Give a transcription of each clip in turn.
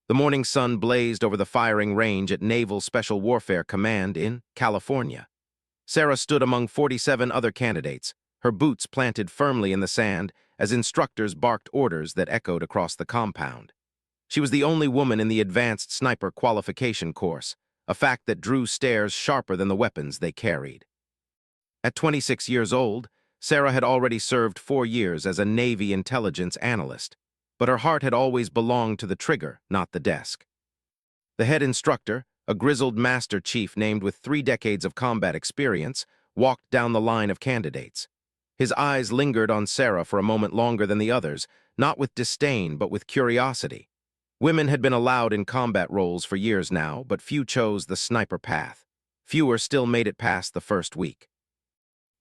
The morning sun blazed over the firing range at Naval Special Warfare Command in California. Sarah stood among 47 other candidates, her boots planted firmly in the sand as instructors barked orders that echoed across the compound. She was the only woman in the advanced sniper qualification course, a fact that drew stares sharper than the weapons they carried. At 26 years old, Sarah had already served 4 years as a Navy intelligence analyst, but her heart had always belonged to the trigger, not the desk. The head instructor, a grizzled master chief named with 3 decades of combat experience, walked down the line of candidates. His eyes lingered on Sarah for a moment longer than the others, not with disdain but with curiosity. Women had been allowed in combat roles for years now, but few chose the sniper path. Fewer still made it past the first week.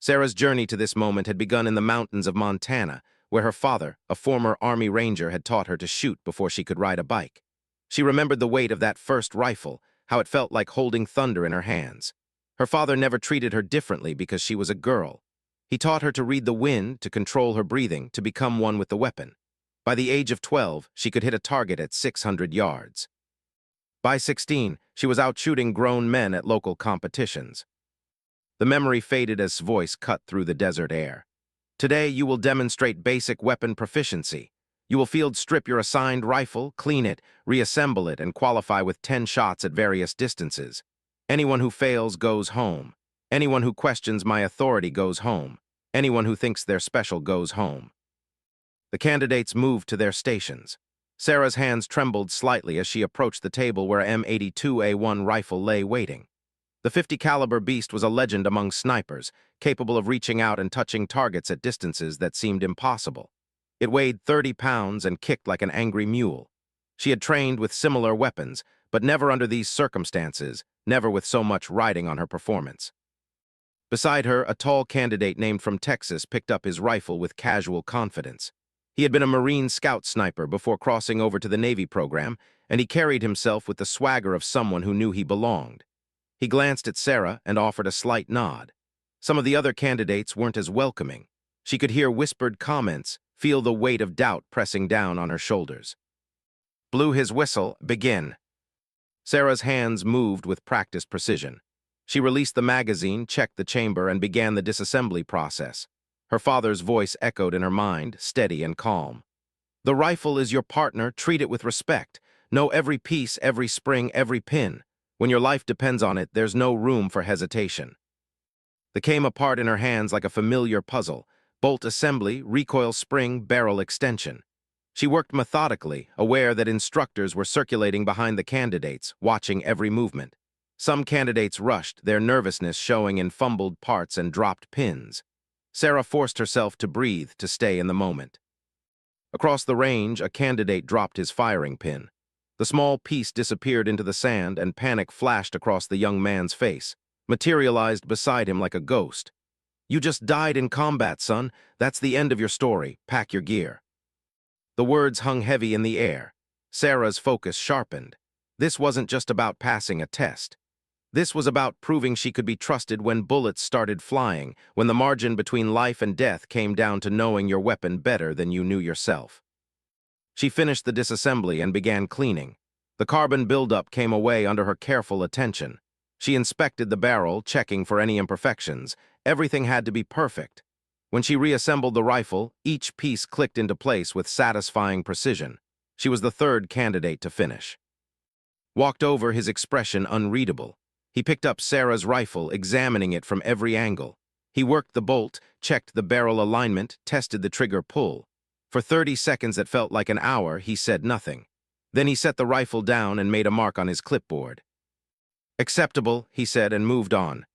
Sarah's journey to this moment had begun in the mountains of Montana, where her father, a former Army Ranger, had taught her to shoot before she could ride a bike. She remembered the weight of that first rifle, how it felt like holding thunder in her hands. Her father never treated her differently because she was a girl. He taught her to read the wind, to control her breathing, to become one with the weapon. By the age of 12, she could hit a target at 600 yards. By 16, she was out shooting grown men at local competitions. The memory faded as his voice cut through the desert air. Today, you will demonstrate basic weapon proficiency. You will field strip your assigned rifle, clean it, reassemble it, and qualify with 10 shots at various distances. Anyone who fails goes home. Anyone who questions my authority goes home. Anyone who thinks they're special goes home. The candidates moved to their stations. Sarah's hands trembled slightly as she approached the table where M82A1 rifle lay waiting. The .50 caliber beast was a legend among snipers, capable of reaching out and touching targets at distances that seemed impossible. It weighed 30 pounds and kicked like an angry mule. She had trained with similar weapons, but never under these circumstances, never with so much riding on her performance. Beside her, a tall candidate named from Texas picked up his rifle with casual confidence. He had been a Marine Scout sniper before crossing over to the Navy program, and he carried himself with the swagger of someone who knew he belonged. He glanced at Sarah and offered a slight nod. Some of the other candidates weren't as welcoming. She could hear whispered comments, feel the weight of doubt pressing down on her shoulders. Blew his whistle, begin. Sarah's hands moved with practiced precision. She released the magazine, checked the chamber, and began the disassembly process. Her father's voice echoed in her mind, steady and calm. The rifle is your partner, treat it with respect. Know every piece, every spring, every pin. When your life depends on it, there's no room for hesitation. They came apart in her hands like a familiar puzzle. Bolt assembly, recoil spring, barrel extension. She worked methodically, aware that instructors were circulating behind the candidates, watching every movement. Some candidates rushed, their nervousness showing in fumbled parts and dropped pins. Sarah forced herself to breathe, to stay in the moment. Across the range, a candidate dropped his firing pin. The small piece disappeared into the sand, and panic flashed across the young man's face, materialized beside him like a ghost. You just died in combat, son. That's the end of your story. Pack your gear. The words hung heavy in the air. Sarah's focus sharpened. This wasn't just about passing a test. This was about proving she could be trusted when bullets started flying, when the margin between life and death came down to knowing your weapon better than you knew yourself. She finished the disassembly and began cleaning. The carbon buildup came away under her careful attention. She inspected the barrel, checking for any imperfections. Everything had to be perfect. When she reassembled the rifle, each piece clicked into place with satisfying precision. She was the third candidate to finish. Walked over, his expression unreadable. He picked up Sarah's rifle, examining it from every angle. He worked the bolt, checked the barrel alignment, tested the trigger pull. For 30 seconds that felt like an hour, he said nothing. Then he set the rifle down and made a mark on his clipboard. Acceptable, he said, and moved on.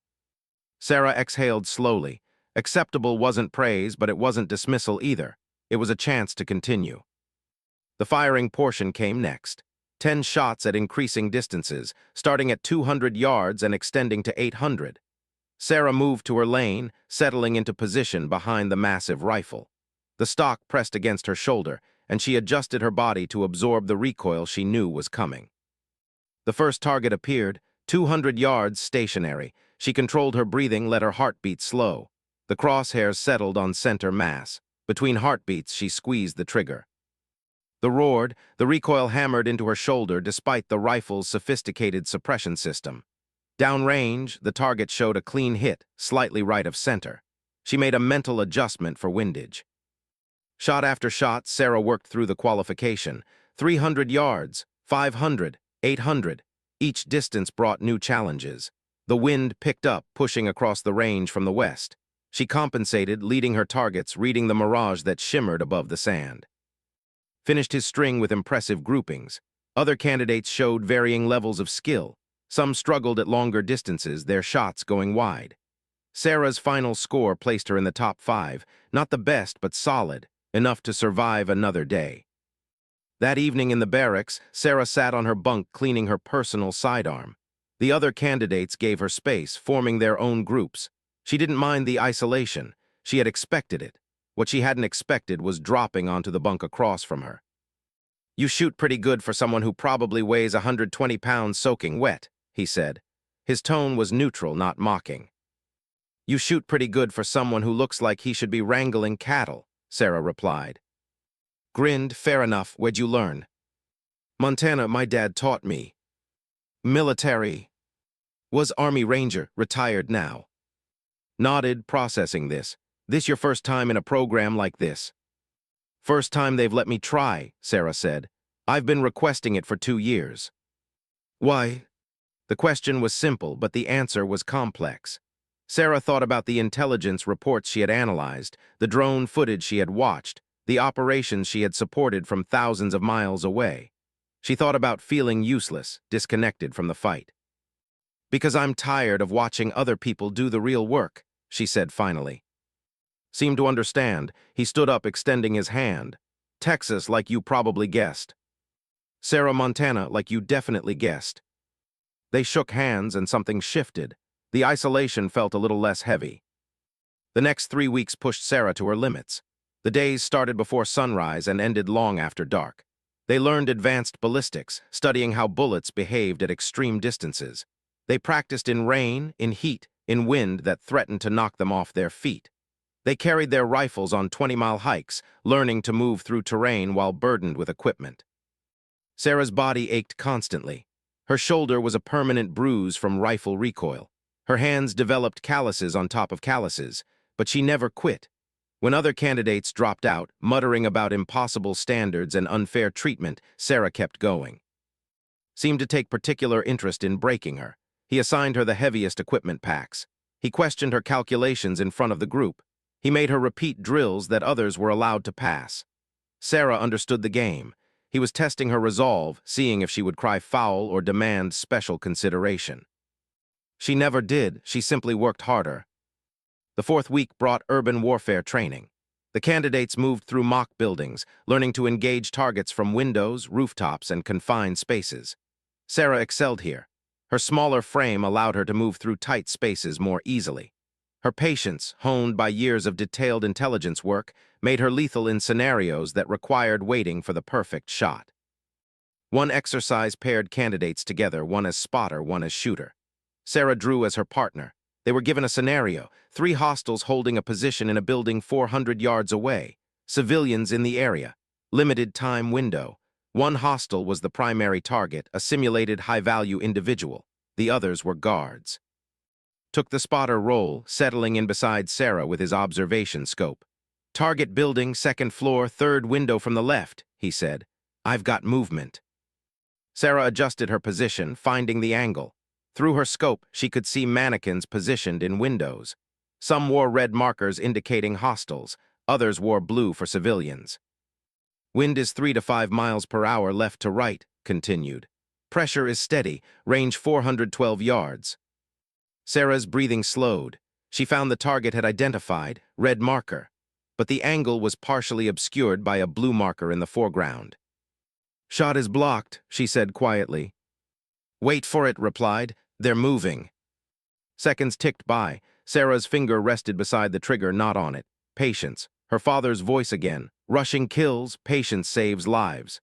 Sarah exhaled slowly. Acceptable wasn't praise, but it wasn't dismissal either. It was a chance to continue. The firing portion came next. 10 shots at increasing distances, starting at 200 yards and extending to 800. Sarah moved to her lane, settling into position behind the massive rifle. The stock pressed against her shoulder, and she adjusted her body to absorb the recoil she knew was coming. The first target appeared, 200 yards stationary. She controlled her breathing, let her heartbeat slow. The crosshairs settled on center mass. Between heartbeats, she squeezed the trigger. The recoil hammered into her shoulder despite the rifle's sophisticated suppression system. Downrange, the target showed a clean hit, slightly right of center. She made a mental adjustment for windage. Shot after shot, Sarah worked through the qualification. 300 yards, 500, 800. Each distance brought new challenges. The wind picked up, pushing across the range from the west. She compensated, leading her targets, reading the mirage that shimmered above the sand. Finished his string with impressive groupings. Other candidates showed varying levels of skill. Some struggled at longer distances, their shots going wide. Sarah's final score placed her in the top 5, not the best but solid, enough to survive another day. That evening in the barracks, Sarah sat on her bunk cleaning her personal sidearm. The other candidates gave her space, forming their own groups. She didn't mind the isolation. She had expected it. What she hadn't expected was dropping onto the bunk across from her. "You shoot pretty good for someone who probably weighs 120 pounds soaking wet," he said. His tone was neutral, not mocking. "You shoot pretty good for someone who looks like he should be wrangling cattle," Sarah replied. Grinned, "Fair enough, where'd you learn?" "Montana, my dad taught me." "Military." "Was Army Ranger, retired now." Nodded, processing this. "This your first time in a program like this?" "First time they've let me try," Sarah said. "I've been requesting it for 2 years." "Why?" The question was simple, but the answer was complex. Sarah thought about the intelligence reports she had analyzed, the drone footage she had watched, the operations she had supported from thousands of miles away. She thought about feeling useless, disconnected from the fight. "Because I'm tired of watching other people do the real work," she said finally. Seemed to understand, he stood up, extending his hand. "Texas, like you probably guessed." "Sarah, Montana, like you definitely guessed." They shook hands and something shifted. The isolation felt a little less heavy. The next 3 weeks pushed Sarah to her limits. The days started before sunrise and ended long after dark. They learned advanced ballistics, studying how bullets behaved at extreme distances. They practiced in rain, in heat, in wind that threatened to knock them off their feet. They carried their rifles on 20-mile hikes, learning to move through terrain while burdened with equipment. Sarah's body ached constantly. Her shoulder was a permanent bruise from rifle recoil. Her hands developed calluses on top of calluses, but she never quit. When other candidates dropped out, muttering about impossible standards and unfair treatment, Sarah kept going. Seemed to take particular interest in breaking her. He assigned her the heaviest equipment packs. He questioned her calculations in front of the group. He made her repeat drills that others were allowed to pass. Sarah understood the game. He was testing her resolve, seeing if she would cry foul or demand special consideration. She never did, she simply worked harder. The 4th week brought urban warfare training. The candidates moved through mock buildings, learning to engage targets from windows, rooftops, and confined spaces. Sarah excelled here. Her smaller frame allowed her to move through tight spaces more easily. Her patience, honed by years of detailed intelligence work, made her lethal in scenarios that required waiting for the perfect shot. One exercise paired candidates together, one as spotter, one as shooter. Sarah drew as her partner. They were given a scenario, 3 hostiles holding a position in a building 400 yards away, civilians in the area, limited time window. One hostile was the primary target, a simulated high-value individual. The others were guards. Took the spotter role, settling in beside Sarah with his observation scope. "Target building, 2nd floor, 3rd window from the left," he said. "I've got movement." Sarah adjusted her position, finding the angle. Through her scope, she could see mannequins positioned in windows. Some wore red markers indicating hostiles, others wore blue for civilians. "Wind is 3 to 5 miles per hour left to right," continued. "Pressure is steady, range 412 yards. Sarah's breathing slowed. She found the target had identified, red marker, but the angle was partially obscured by a blue marker in the foreground. "Shot is blocked," she said quietly. "Wait for it," replied. "They're moving." Seconds ticked by. Sarah's finger rested beside the trigger, not on it. Patience. Her father's voice again. "Rushing kills, patience saves lives."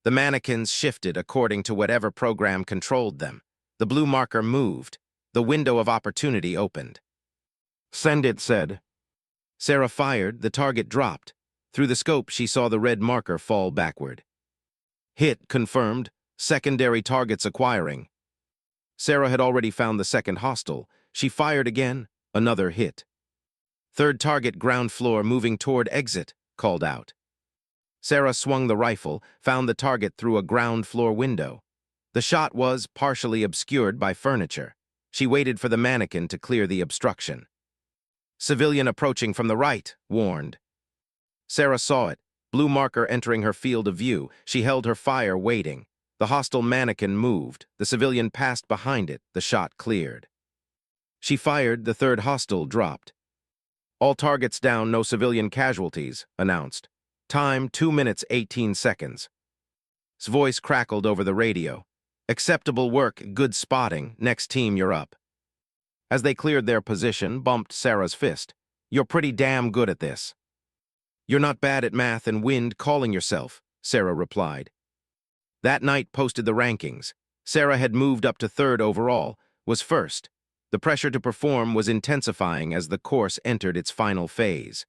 The mannequins shifted according to whatever program controlled them. The blue marker moved. The window of opportunity opened. "Send it," said. Sarah fired. The target dropped. Through the scope, she saw the red marker fall backward. Hit confirmed. Secondary targets acquiring. Sarah had already found the second hostile. She fired again. Another hit. Third target ground floor moving toward exit, called out. Sarah swung the rifle, found the target through a ground floor window. The shot was partially obscured by furniture. She waited for the mannequin to clear the obstruction. Civilian approaching from the right, warned. Sarah saw it, blue marker entering her field of view. She held her fire, waiting. The hostile mannequin moved. The civilian passed behind it. The shot cleared. She fired. The third hostile dropped. All targets down, no civilian casualties, announced. Time, 2 minutes, 18 seconds. His voice crackled over the radio. Acceptable work, good spotting. Next team, you're up. As they cleared their position, bumped Sarah's fist. You're pretty damn good at this. You're not bad at math and wind calling yourself, Sarah replied. That night posted the rankings. Sarah had moved up to third overall, was first. The pressure to perform was intensifying as the course entered its final phase.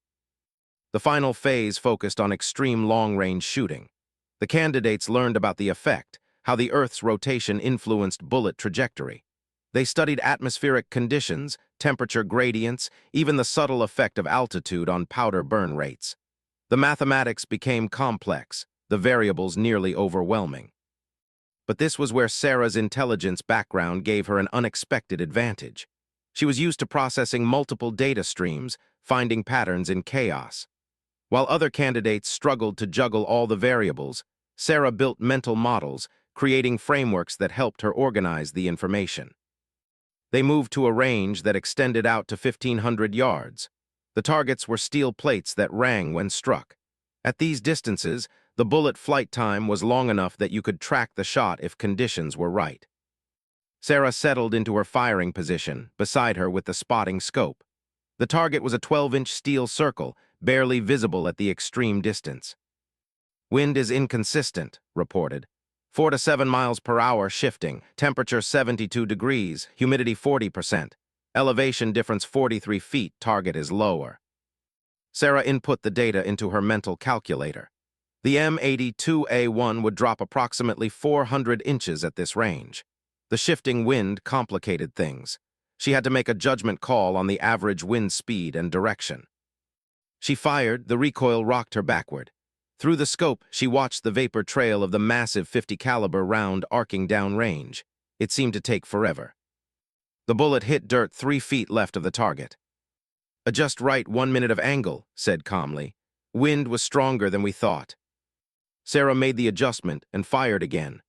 The final phase focused on extreme long-range shooting. The candidates learned about the effect, how the Earth's rotation influenced bullet trajectory. They studied atmospheric conditions, temperature gradients, even the subtle effect of altitude on powder burn rates. The mathematics became complex, the variables nearly overwhelming. But this was where Sarah's intelligence background gave her an unexpected advantage. She was used to processing multiple data streams, finding patterns in chaos. While other candidates struggled to juggle all the variables, Sarah built mental models, creating frameworks that helped her organize the information. They moved to a range that extended out to 1,500 yards. The targets were steel plates that rang when struck. At these distances, the bullet flight time was long enough that you could track the shot if conditions were right. Sarah settled into her firing position, beside her with the spotting scope. The target was a 12-inch steel circle, barely visible at the extreme distance. Wind is inconsistent, reported. 4 to 7 miles per hour shifting, temperature 72 degrees, humidity 40%. Elevation difference 43 feet, target is lower. Sarah input the data into her mental calculator. The M82A1 would drop approximately 400 inches at this range. The shifting wind complicated things. She had to make a judgment call on the average wind speed and direction. She fired, the recoil rocked her backward. Through the scope, she watched the vapor trail of the massive 50 caliber round arcing downrange. It seemed to take forever. The bullet hit dirt 3 feet left of the target. Adjust right 1 minute of angle, said calmly. Wind was stronger than we thought. Sarah made the adjustment and fired again.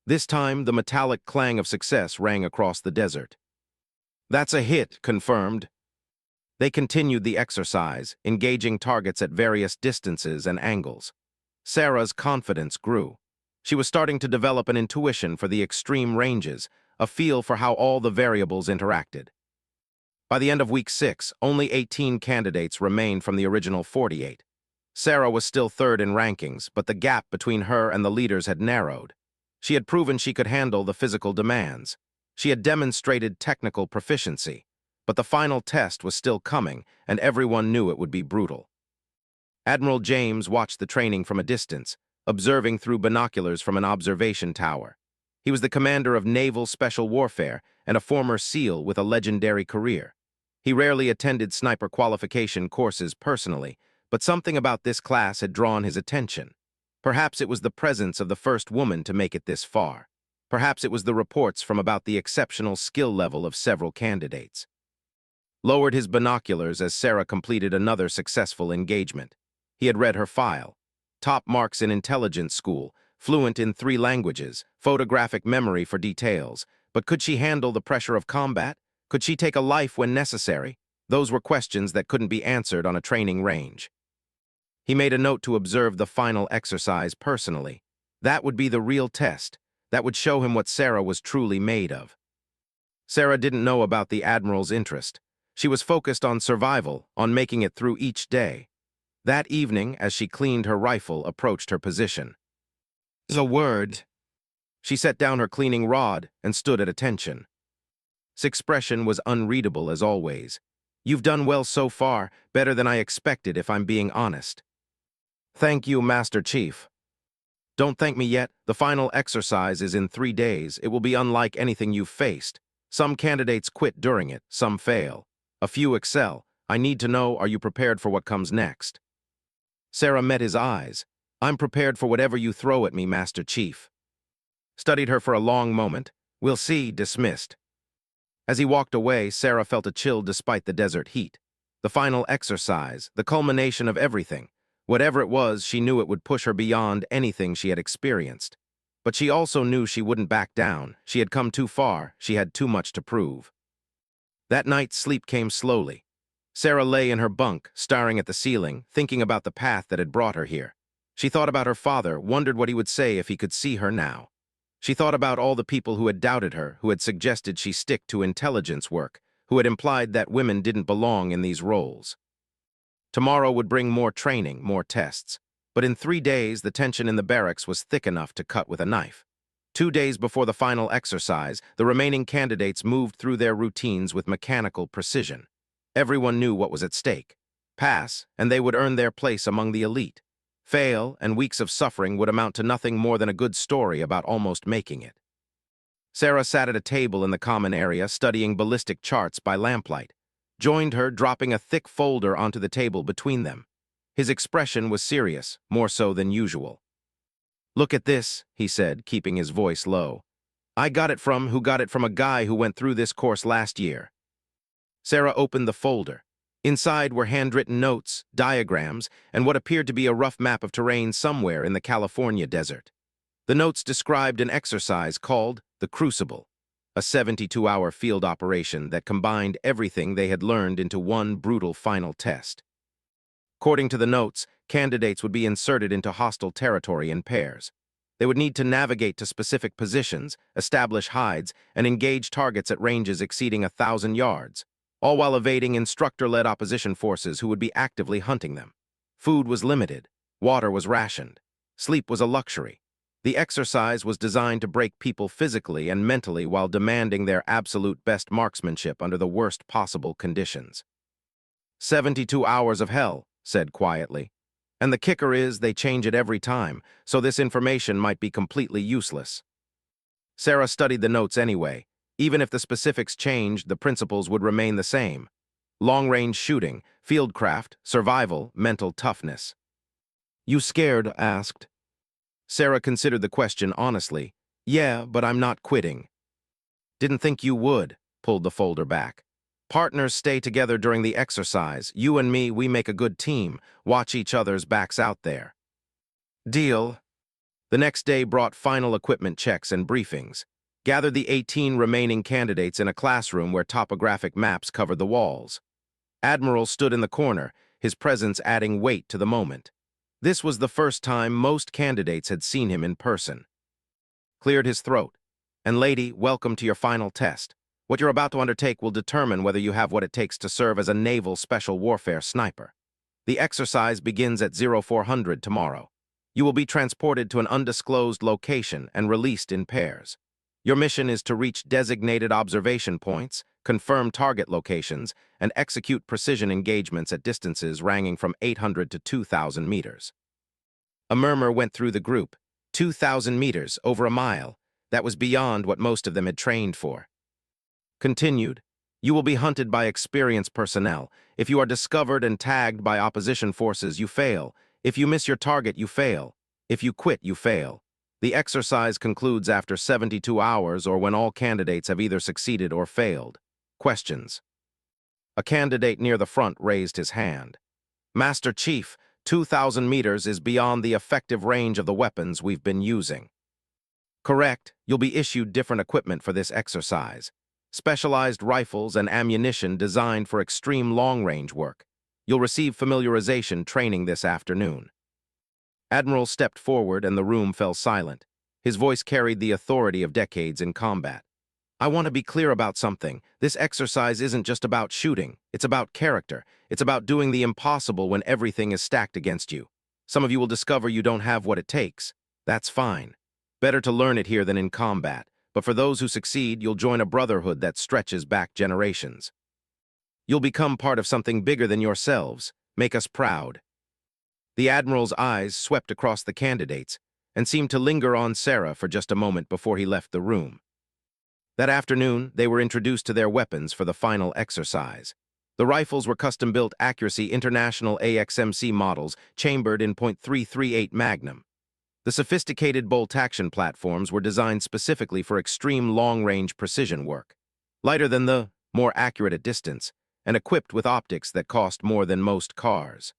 This time, the metallic clang of success rang across the desert. That's a hit, confirmed. They continued the exercise, engaging targets at various distances and angles. Sarah's confidence grew. She was starting to develop an intuition for the extreme ranges, a feel for how all the variables interacted. By the end of week 6, only 18 candidates remained from the original 48. Sarah was still third in rankings, but the gap between her and the leaders had narrowed. She had proven she could handle the physical demands. She had demonstrated technical proficiency, but the final test was still coming, and everyone knew it would be brutal. Admiral James watched the training from a distance, observing through binoculars from an observation tower. He was the commander of naval special warfare and a former SEAL with a legendary career. He rarely attended sniper qualification courses personally, but something about this class had drawn his attention. Perhaps it was the presence of the first woman to make it this far. Perhaps it was the reports from about the exceptional skill level of several candidates. Lowered his binoculars as Sarah completed another successful engagement. He had read her file. Top marks in intelligence school, fluent in 3 languages, photographic memory for details. But could she handle the pressure of combat? Could she take a life when necessary? Those were questions that couldn't be answered on a training range. He made a note to observe the final exercise personally. That would be the real test. That would show him what Sarah was truly made of. Sarah didn't know about the Admiral's interest. She was focused on survival, on making it through each day. That evening, as she cleaned her rifle, approached her position. "The word." She set down her cleaning rod and stood at attention. His expression was unreadable as always. "You've done well so far, better than I expected if I'm being honest." Thank you, Master Chief. Don't thank me yet. The final exercise is in 3 days. It will be unlike anything you've faced. Some candidates quit during it, some fail. A few excel. I need to know, are you prepared for what comes next? Sarah met his eyes. I'm prepared for whatever you throw at me, Master Chief. Studied her for a long moment. We'll see, dismissed. As he walked away, Sarah felt a chill despite the desert heat. The final exercise, the culmination of everything. Whatever it was, she knew it would push her beyond anything she had experienced. But she also knew she wouldn't back down. She had come too far. She had too much to prove. That night, sleep came slowly. Sarah lay in her bunk, staring at the ceiling, thinking about the path that had brought her here. She thought about her father, wondered what he would say if he could see her now. She thought about all the people who had doubted her, who had suggested she stick to intelligence work, who had implied that women didn't belong in these roles. Tomorrow would bring more training, more tests. But in 3 days, the tension in the barracks was thick enough to cut with a knife. 2 days before the final exercise, the remaining candidates moved through their routines with mechanical precision. Everyone knew what was at stake. Pass, and they would earn their place among the elite. Fail, and weeks of suffering would amount to nothing more than a good story about almost making it. Sarah sat at a table in the common area, studying ballistic charts by lamplight. Joined her, dropping a thick folder onto the table between them. His expression was serious, more so than usual. Look at this, he said, keeping his voice low. I got it from a guy who went through this course last year. Sarah opened the folder. Inside were handwritten notes, diagrams, and what appeared to be a rough map of terrain somewhere in the California desert. The notes described an exercise called the Crucible, a 72-hour field operation that combined everything they had learned into one brutal final test. According to the notes, candidates would be inserted into hostile territory in pairs. They would need to navigate to specific positions, establish hides, and engage targets at ranges exceeding 1,000 yards, all while evading instructor-led opposition forces who would be actively hunting them. Food was limited, water was rationed, sleep was a luxury. The exercise was designed to break people physically and mentally while demanding their absolute best marksmanship under the worst possible conditions. 72 hours of hell, said quietly. And the kicker is they change it every time, so this information might be completely useless. Sarah studied the notes anyway. Even if the specifics changed, the principles would remain the same. Long-range shooting, fieldcraft, survival, mental toughness. You scared? Asked. Sarah considered the question honestly. Yeah, but I'm not quitting. Didn't think you would, pulled the folder back. Partners stay together during the exercise. You and me, we make a good team. Watch each other's backs out there. Deal. The next day brought final equipment checks and briefings. Gathered the 18 remaining candidates in a classroom where topographic maps covered the walls. Admiral stood in the corner, his presence adding weight to the moment. This was the first time most candidates had seen him in person. Cleared his throat. And lady, welcome to your final test. What you're about to undertake will determine whether you have what it takes to serve as a naval special warfare sniper. The exercise begins at 0400 tomorrow. You will be transported to an undisclosed location and released in pairs. Your mission is to reach designated observation points, confirm target locations, and execute precision engagements at distances ranging from 800 to 2,000 meters. A murmur went through the group. 2,000 meters, over a mile. That was beyond what most of them had trained for. Continued. You will be hunted by experienced personnel. If you are discovered and tagged by opposition forces, you fail. If you miss your target, you fail. If you quit, you fail. The exercise concludes after 72 hours or when all candidates have either succeeded or failed. Questions. A candidate near the front raised his hand. Master Chief, 2,000 meters is beyond the effective range of the weapons we've been using. Correct. You'll be issued different equipment for this exercise. Specialized rifles and ammunition designed for extreme long-range work. You'll receive familiarization training this afternoon. Admiral stepped forward and the room fell silent. His voice carried the authority of decades in combat. I want to be clear about something. This exercise isn't just about shooting. It's about character. It's about doing the impossible when everything is stacked against you. Some of you will discover you don't have what it takes. That's fine. Better to learn it here than in combat. But for those who succeed, you'll join a brotherhood that stretches back generations. You'll become part of something bigger than yourselves. Make us proud. The Admiral's eyes swept across the candidates and seemed to linger on Sarah for just a moment before he left the room. That afternoon, they were introduced to their weapons for the final exercise. The rifles were custom-built Accuracy International AXMC models chambered in .338 Magnum. The sophisticated bolt-action platforms were designed specifically for extreme long-range precision work, lighter than the, more accurate at distance, and equipped with optics that cost more than most cars.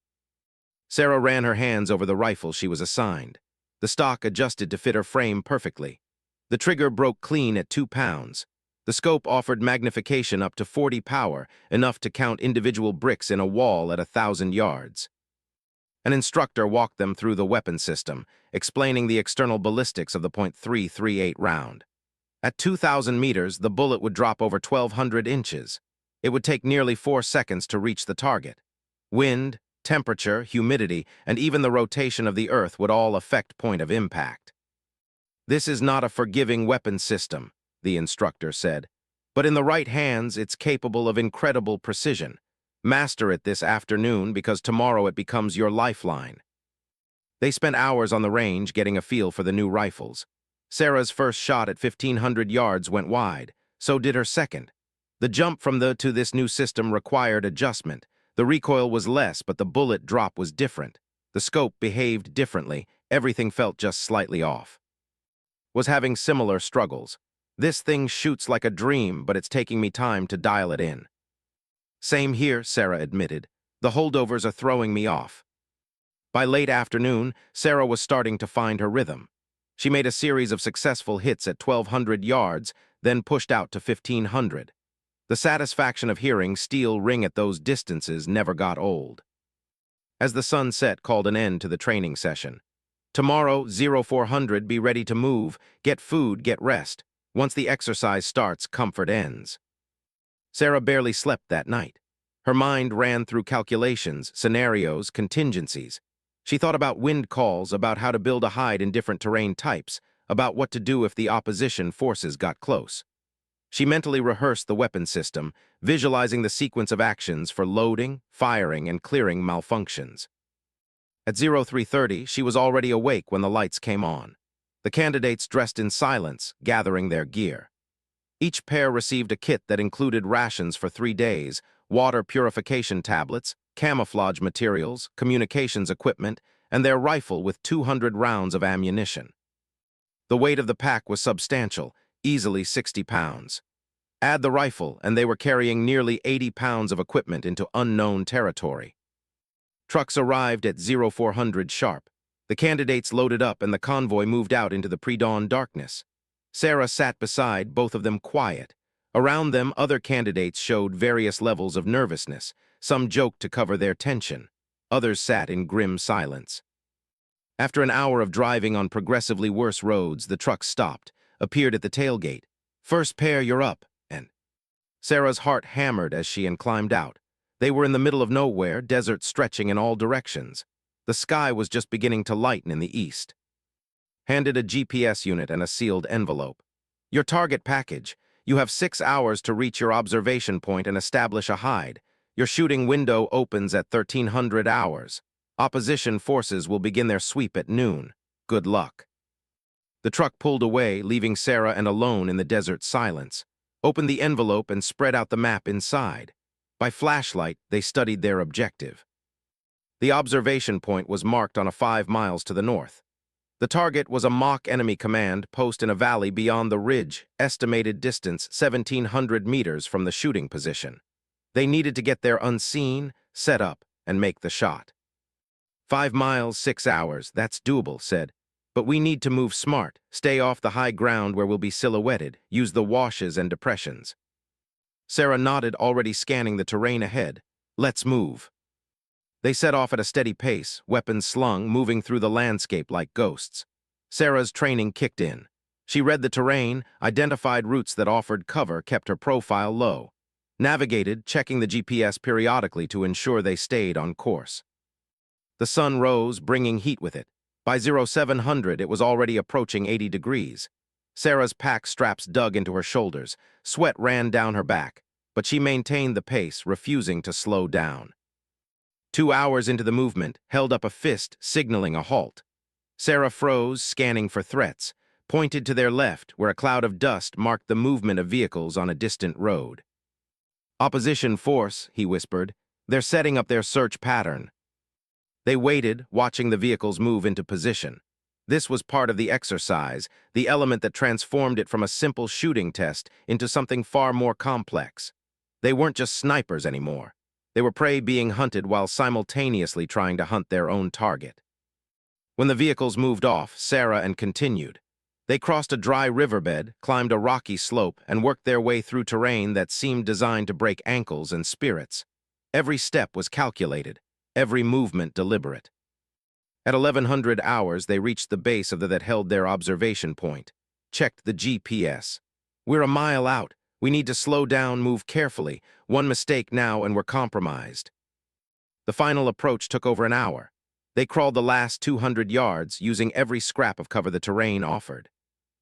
Sarah ran her hands over the rifle she was assigned. The stock adjusted to fit her frame perfectly. The trigger broke clean at 2 pounds. The scope offered magnification up to 40 power, enough to count individual bricks in a wall at 1,000 yards. An instructor walked them through the weapon system, explaining the external ballistics of the .338 round. At 2,000 meters, the bullet would drop over 1,200 inches. It would take nearly 4 seconds to reach the target. Wind, temperature, humidity, and even the rotation of the Earth would all affect point of impact. "This is not a forgiving weapon system," the instructor said, "but in the right hands, it's capable of incredible precision. Master it this afternoon because tomorrow it becomes your lifeline." They spent hours on the range getting a feel for the new rifles. Sarah's first shot at 1,500 yards went wide, so did her second. The jump from the to this new system required adjustment. The recoil was less, but the bullet drop was different. The scope behaved differently. Everything felt just slightly off. Was having similar struggles. "This thing shoots like a dream, but it's taking me time to dial it in." "Same here," Sarah admitted. "The holdovers are throwing me off." By late afternoon, Sarah was starting to find her rhythm. She made a series of successful hits at 1,200 yards, then pushed out to 1,500. The satisfaction of hearing steel ring at those distances never got old. As the sun set called an end to the training session. "Tomorrow, 0400, be ready to move, get food, get rest. Once the exercise starts, comfort ends." Sarah barely slept that night. Her mind ran through calculations, scenarios, contingencies. She thought about wind calls, about how to build a hide in different terrain types, about what to do if the opposition forces got close. She mentally rehearsed the weapon system, visualizing the sequence of actions for loading, firing, and clearing malfunctions. At 0330, she was already awake when the lights came on. The candidates dressed in silence, gathering their gear. Each pair received a kit that included rations for 3 days, water purification tablets, camouflage materials, communications equipment, and their rifle with 200 rounds of ammunition. The weight of the pack was substantial, easily 60 pounds. Add the rifle, and they were carrying nearly 80 pounds of equipment into unknown territory. Trucks arrived at 0400 sharp. The candidates loaded up and the convoy moved out into the pre-dawn darkness. Sarah sat beside, both of them quiet. Around them, other candidates showed various levels of nervousness. Some joked to cover their tension. Others sat in grim silence. After an hour of driving on progressively worse roads, the truck stopped, appeared at the tailgate. "First pair, you're up," and Sarah's heart hammered as she climbed out. They were in the middle of nowhere, desert stretching in all directions. The sky was just beginning to lighten in the east. Handed a GPS unit and a sealed envelope. "Your target package. You have 6 hours to reach your observation point and establish a hide. Your shooting window opens at 1300 hours. Opposition forces will begin their sweep at noon. Good luck." The truck pulled away, leaving Sarah and alone in the desert silence. Opened the envelope and spread out the map inside. By flashlight, they studied their objective. The observation point was marked on a 5 miles to the north. The target was a mock enemy command post in a valley beyond the ridge, estimated distance 1,700 meters from the shooting position. They needed to get there unseen, set up, and make the shot. 5 miles, 6 hours, that's doable, said. But we need to move smart, stay off the high ground where we'll be silhouetted, use the washes and depressions. Sarah nodded, already scanning the terrain ahead. "Let's move." They set off at a steady pace, weapons slung, moving through the landscape like ghosts. Sarah's training kicked in. She read the terrain, identified routes that offered cover, kept her profile low. Navigated, checking the GPS periodically to ensure they stayed on course. The sun rose, bringing heat with it. By 0700, it was already approaching 80 degrees. Sarah's pack straps dug into her shoulders. Sweat ran down her back, but she maintained the pace, refusing to slow down. 2 hours into the movement, held up a fist, signaling a halt. Sarah froze, scanning for threats, pointed to their left, where a cloud of dust marked the movement of vehicles on a distant road. "Opposition force," he whispered. "They're setting up their search pattern." They waited, watching the vehicles move into position. This was part of the exercise, the element that transformed it from a simple shooting test into something far more complex. They weren't just snipers anymore. They were prey being hunted while simultaneously trying to hunt their own target. When the vehicles moved off, Sarah and continued. They crossed a dry riverbed, climbed a rocky slope, and worked their way through terrain that seemed designed to break ankles and spirits. Every step was calculated, every movement deliberate. At 1100 hours, they reached the base of that held their observation point. Checked the GPS. "We're a mile out. We need to slow down, move carefully. One mistake now and we're compromised." The final approach took over an hour. They crawled the last 200 yards, using every scrap of cover the terrain offered.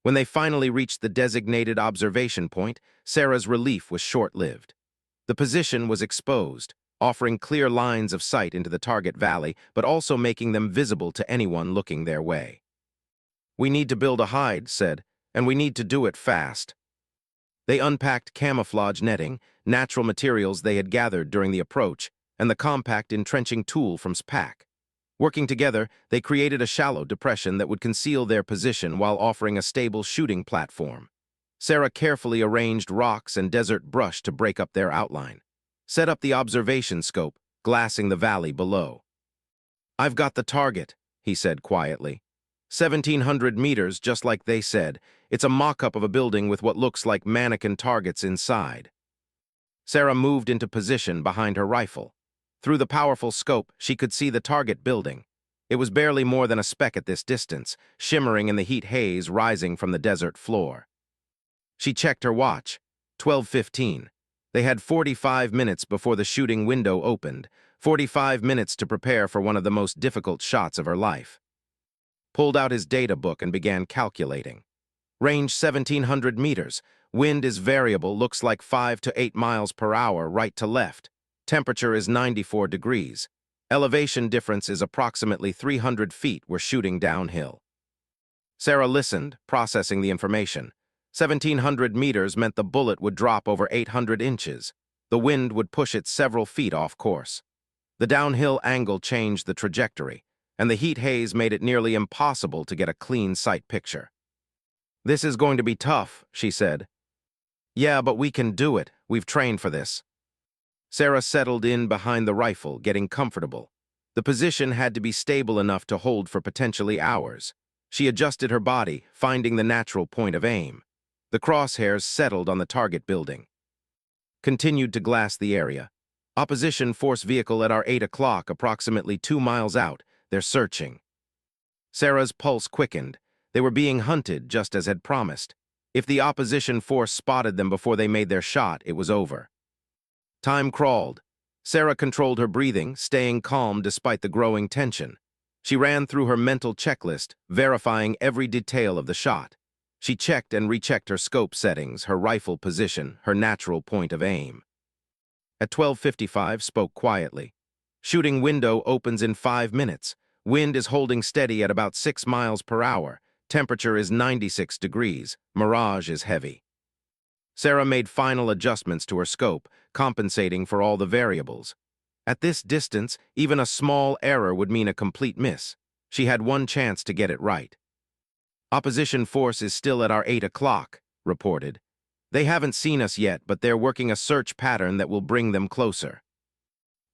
When they finally reached the designated observation point, Sarah's relief was short-lived. The position was exposed, offering clear lines of sight into the target valley, but also making them visible to anyone looking their way. "We need to build a hide," said, "and we need to do it fast." They unpacked camouflage netting, natural materials they had gathered during the approach, and the compact entrenching tool from pack. Working together, they created a shallow depression that would conceal their position while offering a stable shooting platform. Sarah carefully arranged rocks and desert brush to break up their outline. Set up the observation scope, glassing the valley below. "I've got the target," he said quietly. 1,700 meters, just like they said. It's a mock-up of a building with what looks like mannequin targets inside. Sarah moved into position behind her rifle. Through the powerful scope, she could see the target building. It was barely more than a speck at this distance, shimmering in the heat haze rising from the desert floor. She checked her watch. 12:15. They had 45 minutes before the shooting window opened, 45 minutes to prepare for one of the most difficult shots of her life. Pulled out his data book and began calculating. Range 1,700 meters. Wind is variable, looks like 5 to 8 miles per hour right to left. Temperature is 94 degrees. Elevation difference is approximately 300 feet. We're shooting downhill. Sarah listened, processing the information. 1,700 meters meant the bullet would drop over 800 inches. The wind would push it several feet off course. The downhill angle changed the trajectory, and the heat haze made it nearly impossible to get a clean sight picture. "This is going to be tough," she said. "Yeah, but we can do it. We've trained for this." Sarah settled in behind the rifle, getting comfortable. The position had to be stable enough to hold for potentially hours. She adjusted her body, finding the natural point of aim. The crosshairs settled on the target building. Continued to glass the area. "Opposition force vehicle at our 8 o'clock, approximately 2 miles out. They're searching." Sarah's pulse quickened. They were being hunted, just as had promised. If the opposition force spotted them before they made their shot, it was over. Time crawled. Sarah controlled her breathing, staying calm despite the growing tension. She ran through her mental checklist, verifying every detail of the shot. She checked and rechecked her scope settings, her rifle position, her natural point of aim. At 12:55, spoke quietly. "Shooting window opens in 5 minutes. Wind is holding steady at about 6 miles per hour. Temperature is 96 degrees. Mirage is heavy." Sarah made final adjustments to her scope, compensating for all the variables. At this distance, even a small error would mean a complete miss. She had one chance to get it right. "Opposition force is still at our 8 o'clock, reported. "They haven't seen us yet, but they're working a search pattern that will bring them closer."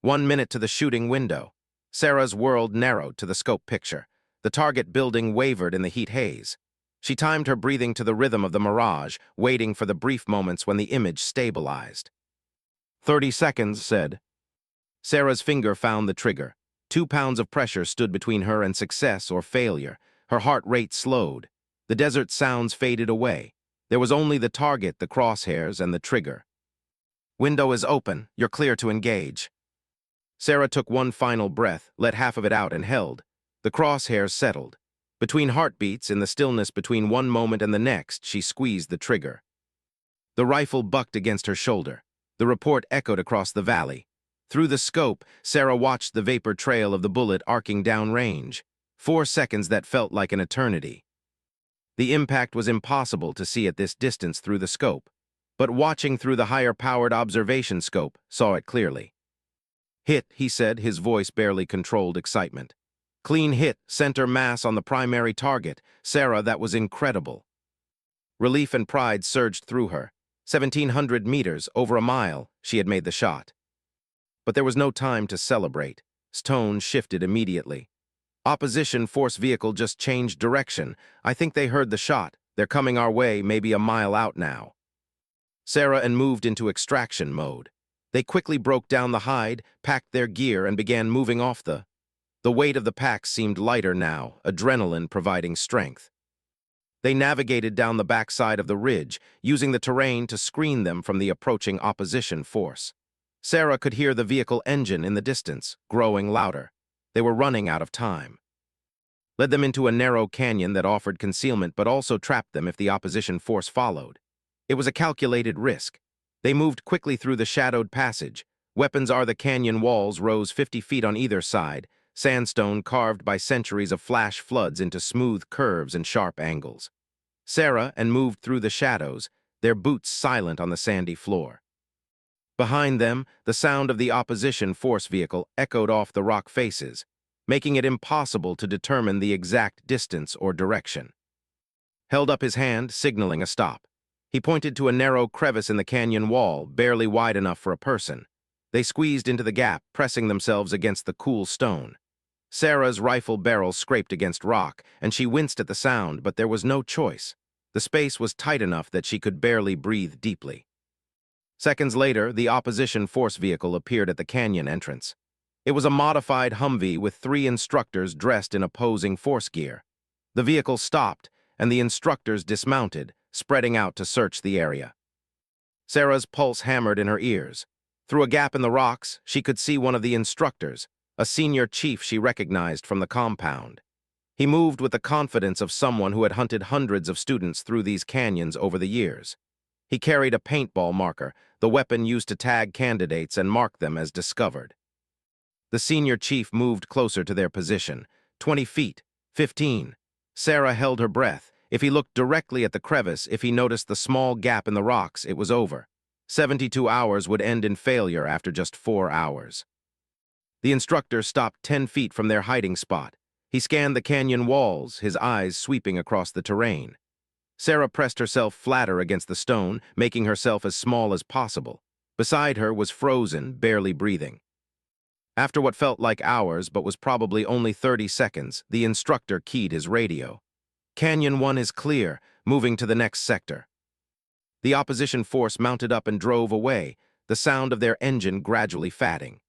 1 minute to the shooting window. Sarah's world narrowed to the scope picture. The target building wavered in the heat haze. She timed her breathing to the rhythm of the mirage, waiting for the brief moments when the image stabilized. 30 seconds, said. Sarah's finger found the trigger. 2 pounds of pressure stood between her and success or failure. Her heart rate slowed. The desert sounds faded away. There was only the target, the crosshairs, and the trigger. "Window is open. You're clear to engage." Sarah took one final breath, let half of it out, and held. The crosshairs settled. Between heartbeats, in the stillness between one moment and the next, she squeezed the trigger. The rifle bucked against her shoulder. The report echoed across the valley. Through the scope, Sarah watched the vapor trail of the bullet arcing downrange. 4 seconds that felt like an eternity. The impact was impossible to see at this distance through the scope, but watching through the higher-powered observation scope saw it clearly. "Hit," he said, his voice barely controlled excitement. "Clean hit, center mass on the primary target. Sarah, that was incredible." Relief and pride surged through her. 1,700 meters, over a mile, she had made the shot. But there was no time to celebrate. Tone shifted immediately. "Opposition force vehicle just changed direction. I think they heard the shot. They're coming our way, maybe a mile out now." Sarah and moved into extraction mode. They quickly broke down the hide, packed their gear, and began moving off the weight of the pack seemed lighter now, adrenaline providing strength. They navigated down the backside of the ridge, using the terrain to screen them from the approaching opposition force. Sarah could hear the vehicle engine in the distance, growing louder. They were running out of time. Led them into a narrow canyon that offered concealment but also trapped them if the opposition force followed. It was a calculated risk. They moved quickly through the shadowed passage. Weapons are the canyon walls rose 50 feet on either side, sandstone carved by centuries of flash floods into smooth curves and sharp angles. Sarah and moved through the shadows, their boots silent on the sandy floor. Behind them, the sound of the opposition force vehicle echoed off the rock faces, making it impossible to determine the exact distance or direction. Held up his hand, signaling a stop. He pointed to a narrow crevice in the canyon wall, barely wide enough for a person. They squeezed into the gap, pressing themselves against the cool stone. Sarah's rifle barrel scraped against rock, and she winced at the sound, but there was no choice. The space was tight enough that she could barely breathe deeply. Seconds later, the opposition force vehicle appeared at the canyon entrance. It was a modified Humvee with 3 instructors dressed in opposing force gear. The vehicle stopped, and the instructors dismounted, spreading out to search the area. Sarah's pulse hammered in her ears. Through a gap in the rocks, she could see one of the instructors, a senior chief she recognized from the compound. He moved with the confidence of someone who had hunted hundreds of students through these canyons over the years. He carried a paintball marker, the weapon used to tag candidates and mark them as discovered. The senior chief moved closer to their position. 20 feet, 15. Sarah held her breath. If he looked directly at the crevice, if he noticed the small gap in the rocks, it was over. 72 hours would end in failure after just 4 hours. The instructor stopped 10 feet from their hiding spot. He scanned the canyon walls, his eyes sweeping across the terrain. Sarah pressed herself flatter against the stone, making herself as small as possible. Beside her was frozen, barely breathing. After what felt like hours, but was probably only 30 seconds, the instructor keyed his radio. "Canyon 1 is clear, moving to the next sector." The opposition force mounted up and drove away, the sound of their engine gradually fatting.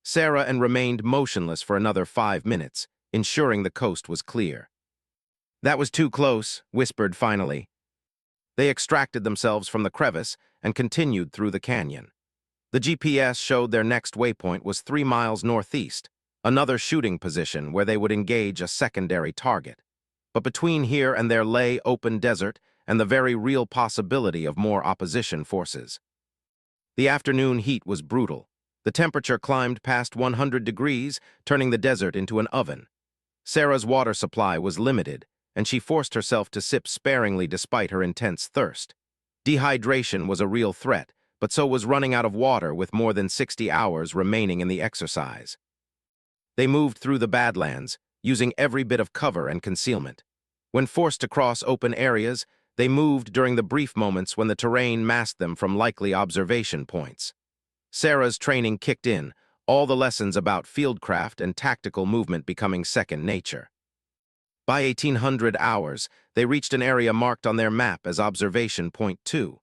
Sarah and remained motionless for another 5 minutes, ensuring the coast was clear. "That was too close," whispered finally. They extracted themselves from the crevice and continued through the canyon. The GPS showed their next waypoint was 3 miles northeast, another shooting position where they would engage a secondary target. But between here and there lay open desert and the very real possibility of more opposition forces. The afternoon heat was brutal. The temperature climbed past 100 degrees, turning the desert into an oven. Sarah's water supply was limited, and she forced herself to sip sparingly despite her intense thirst. Dehydration was a real threat, but so was running out of water with more than 60 hours remaining in the exercise. They moved through the Badlands, using every bit of cover and concealment. When forced to cross open areas, they moved during the brief moments when the terrain masked them from likely observation points. Sarah's training kicked in, all the lessons about fieldcraft and tactical movement becoming second nature. By 1800 hours, they reached an area marked on their map as Observation Point 2.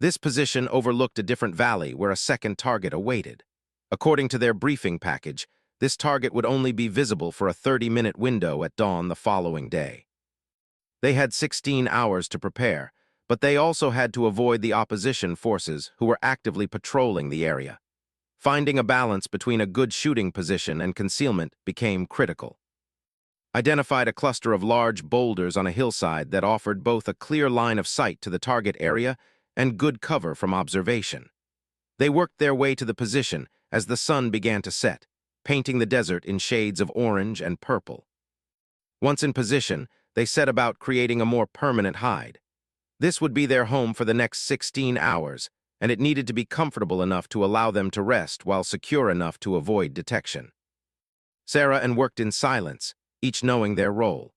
This position overlooked a different valley where a second target awaited. According to their briefing package, this target would only be visible for a 30-minute window at dawn the following day. They had 16 hours to prepare, but they also had to avoid the opposition forces who were actively patrolling the area. Finding a balance between a good shooting position and concealment became critical. Identified a cluster of large boulders on a hillside that offered both a clear line of sight to the target area and good cover from observation. They worked their way to the position as the sun began to set, painting the desert in shades of orange and purple. Once in position, they set about creating a more permanent hide. This would be their home for the next 16 hours, and it needed to be comfortable enough to allow them to rest while secure enough to avoid detection. Sarah and worked in silence, each knowing their role.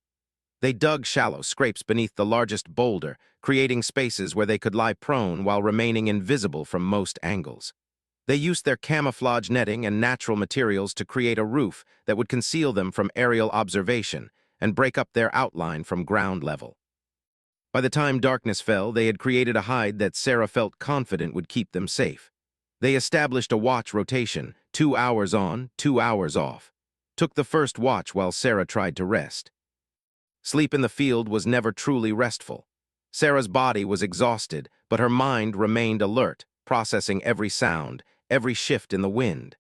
They dug shallow scrapes beneath the largest boulder, creating spaces where they could lie prone while remaining invisible from most angles. They used their camouflage netting and natural materials to create a roof that would conceal them from aerial observation and break up their outline from ground level. By the time darkness fell, they had created a hide that Sarah felt confident would keep them safe. They established a watch rotation, 2 hours on, 2 hours off. Took the first watch while Sarah tried to rest. Sleep in the field was never truly restful. Sarah's body was exhausted, but her mind remained alert, processing every sound, every shift in the wind.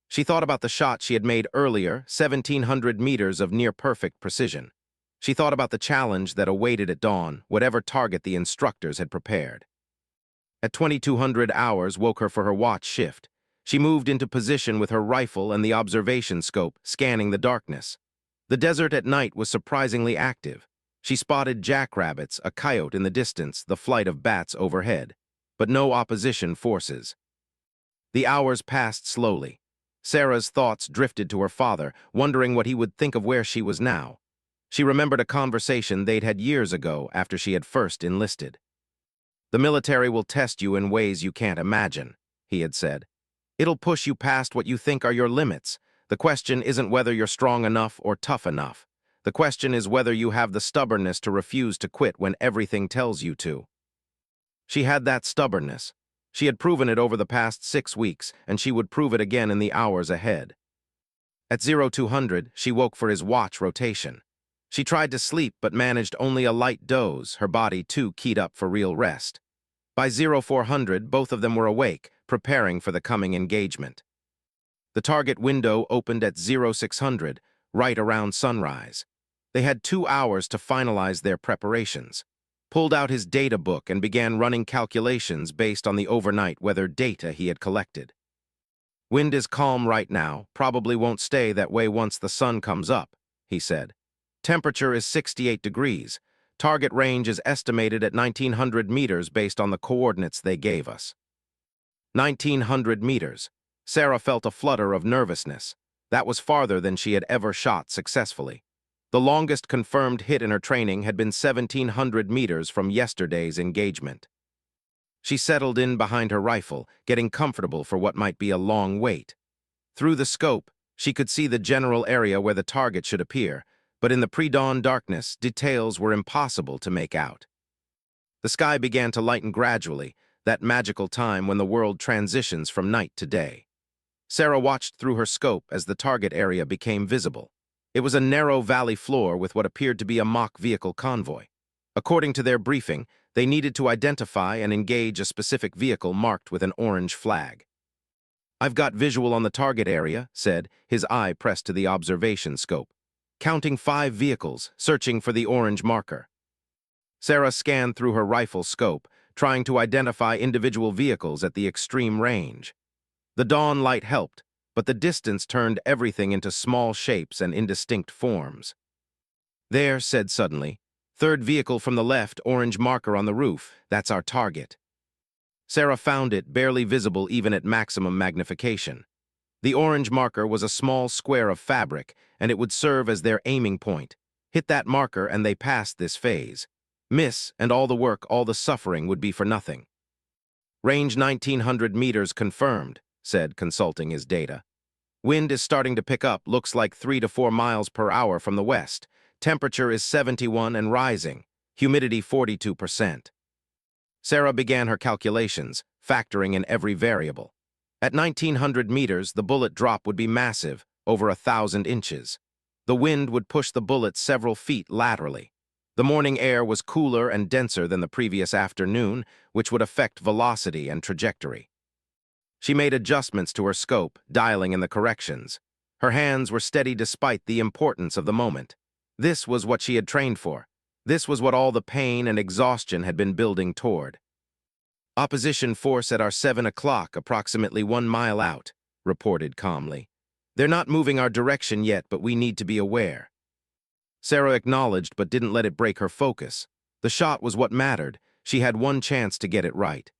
She thought about the shot she had made earlier, 1,700 meters of near-perfect precision. She thought about the challenge that awaited at dawn, whatever target the instructors had prepared. At 2200 hours woke her for her watch shift. She moved into position with her rifle and the observation scope, scanning the darkness. The desert at night was surprisingly active. She spotted jackrabbits, a coyote in the distance, the flight of bats overhead, but no opposition forces. The hours passed slowly. Sarah's thoughts drifted to her father, wondering what he would think of where she was now. She remembered a conversation they'd had years ago after she had first enlisted. "The military will test you in ways you can't imagine," he had said. "It'll push you past what you think are your limits. The question isn't whether you're strong enough or tough enough. The question is whether you have the stubbornness to refuse to quit when everything tells you to." She had that stubbornness. She had proven it over the past 6 weeks, and she would prove it again in the hours ahead. At 0200, she woke for his watch rotation. She tried to sleep but managed only a light doze, her body too keyed up for real rest. By 0400, both of them were awake, preparing for the coming engagement. The target window opened at 0600, right around sunrise. They had 2 hours to finalize their preparations. Pulled out his data book and began running calculations based on the overnight weather data he had collected. "Wind is calm right now, probably won't stay that way once the sun comes up," he said. "Temperature is 68 degrees. Target range is estimated at 1900 meters based on the coordinates they gave us." 1900 meters. Sarah felt a flutter of nervousness. That was farther than she had ever shot successfully. The longest confirmed hit in her training had been 1,700 meters from yesterday's engagement. She settled in behind her rifle, getting comfortable for what might be a long wait. Through the scope, she could see the general area where the target should appear, but in the pre-dawn darkness, details were impossible to make out. The sky began to lighten gradually, that magical time when the world transitions from night to day. Sarah watched through her scope as the target area became visible. It was a narrow valley floor with what appeared to be a mock vehicle convoy. According to their briefing, they needed to identify and engage a specific vehicle marked with an orange flag. "I've got visual on the target area," said, his eye pressed to the observation scope. "Counting 5 vehicles, searching for the orange marker." Sarah scanned through her rifle scope, trying to identify individual vehicles at the extreme range. The dawn light helped, but the distance turned everything into small shapes and indistinct forms. "There," said suddenly, "third vehicle from the left, orange marker on the roof. That's our target." Sarah found it, barely visible even at maximum magnification. The orange marker was a small square of fabric, and it would serve as their aiming point. Hit that marker and they passed this phase. Miss, and all the work, all the suffering would be for nothing. "Range 1900 meters confirmed," said, consulting his data. "Wind is starting to pick up, looks like 3 to 4 miles per hour from the west. Temperature is 71 and rising. Humidity 42%. Sarah began her calculations, factoring in every variable. At 1900 meters, the bullet drop would be massive, over 1,000 inches. The wind would push the bullet several feet laterally. The morning air was cooler and denser than the previous afternoon, which would affect velocity and trajectory. She made adjustments to her scope, dialing in the corrections. Her hands were steady despite the importance of the moment. This was what she had trained for. This was what all the pain and exhaustion had been building toward. "Opposition force at our 7 o'clock, approximately 1 mile out," reported calmly. "They're not moving our direction yet, but we need to be aware." Sarah acknowledged but didn't let it break her focus. The shot was what mattered. She had one chance to get it right.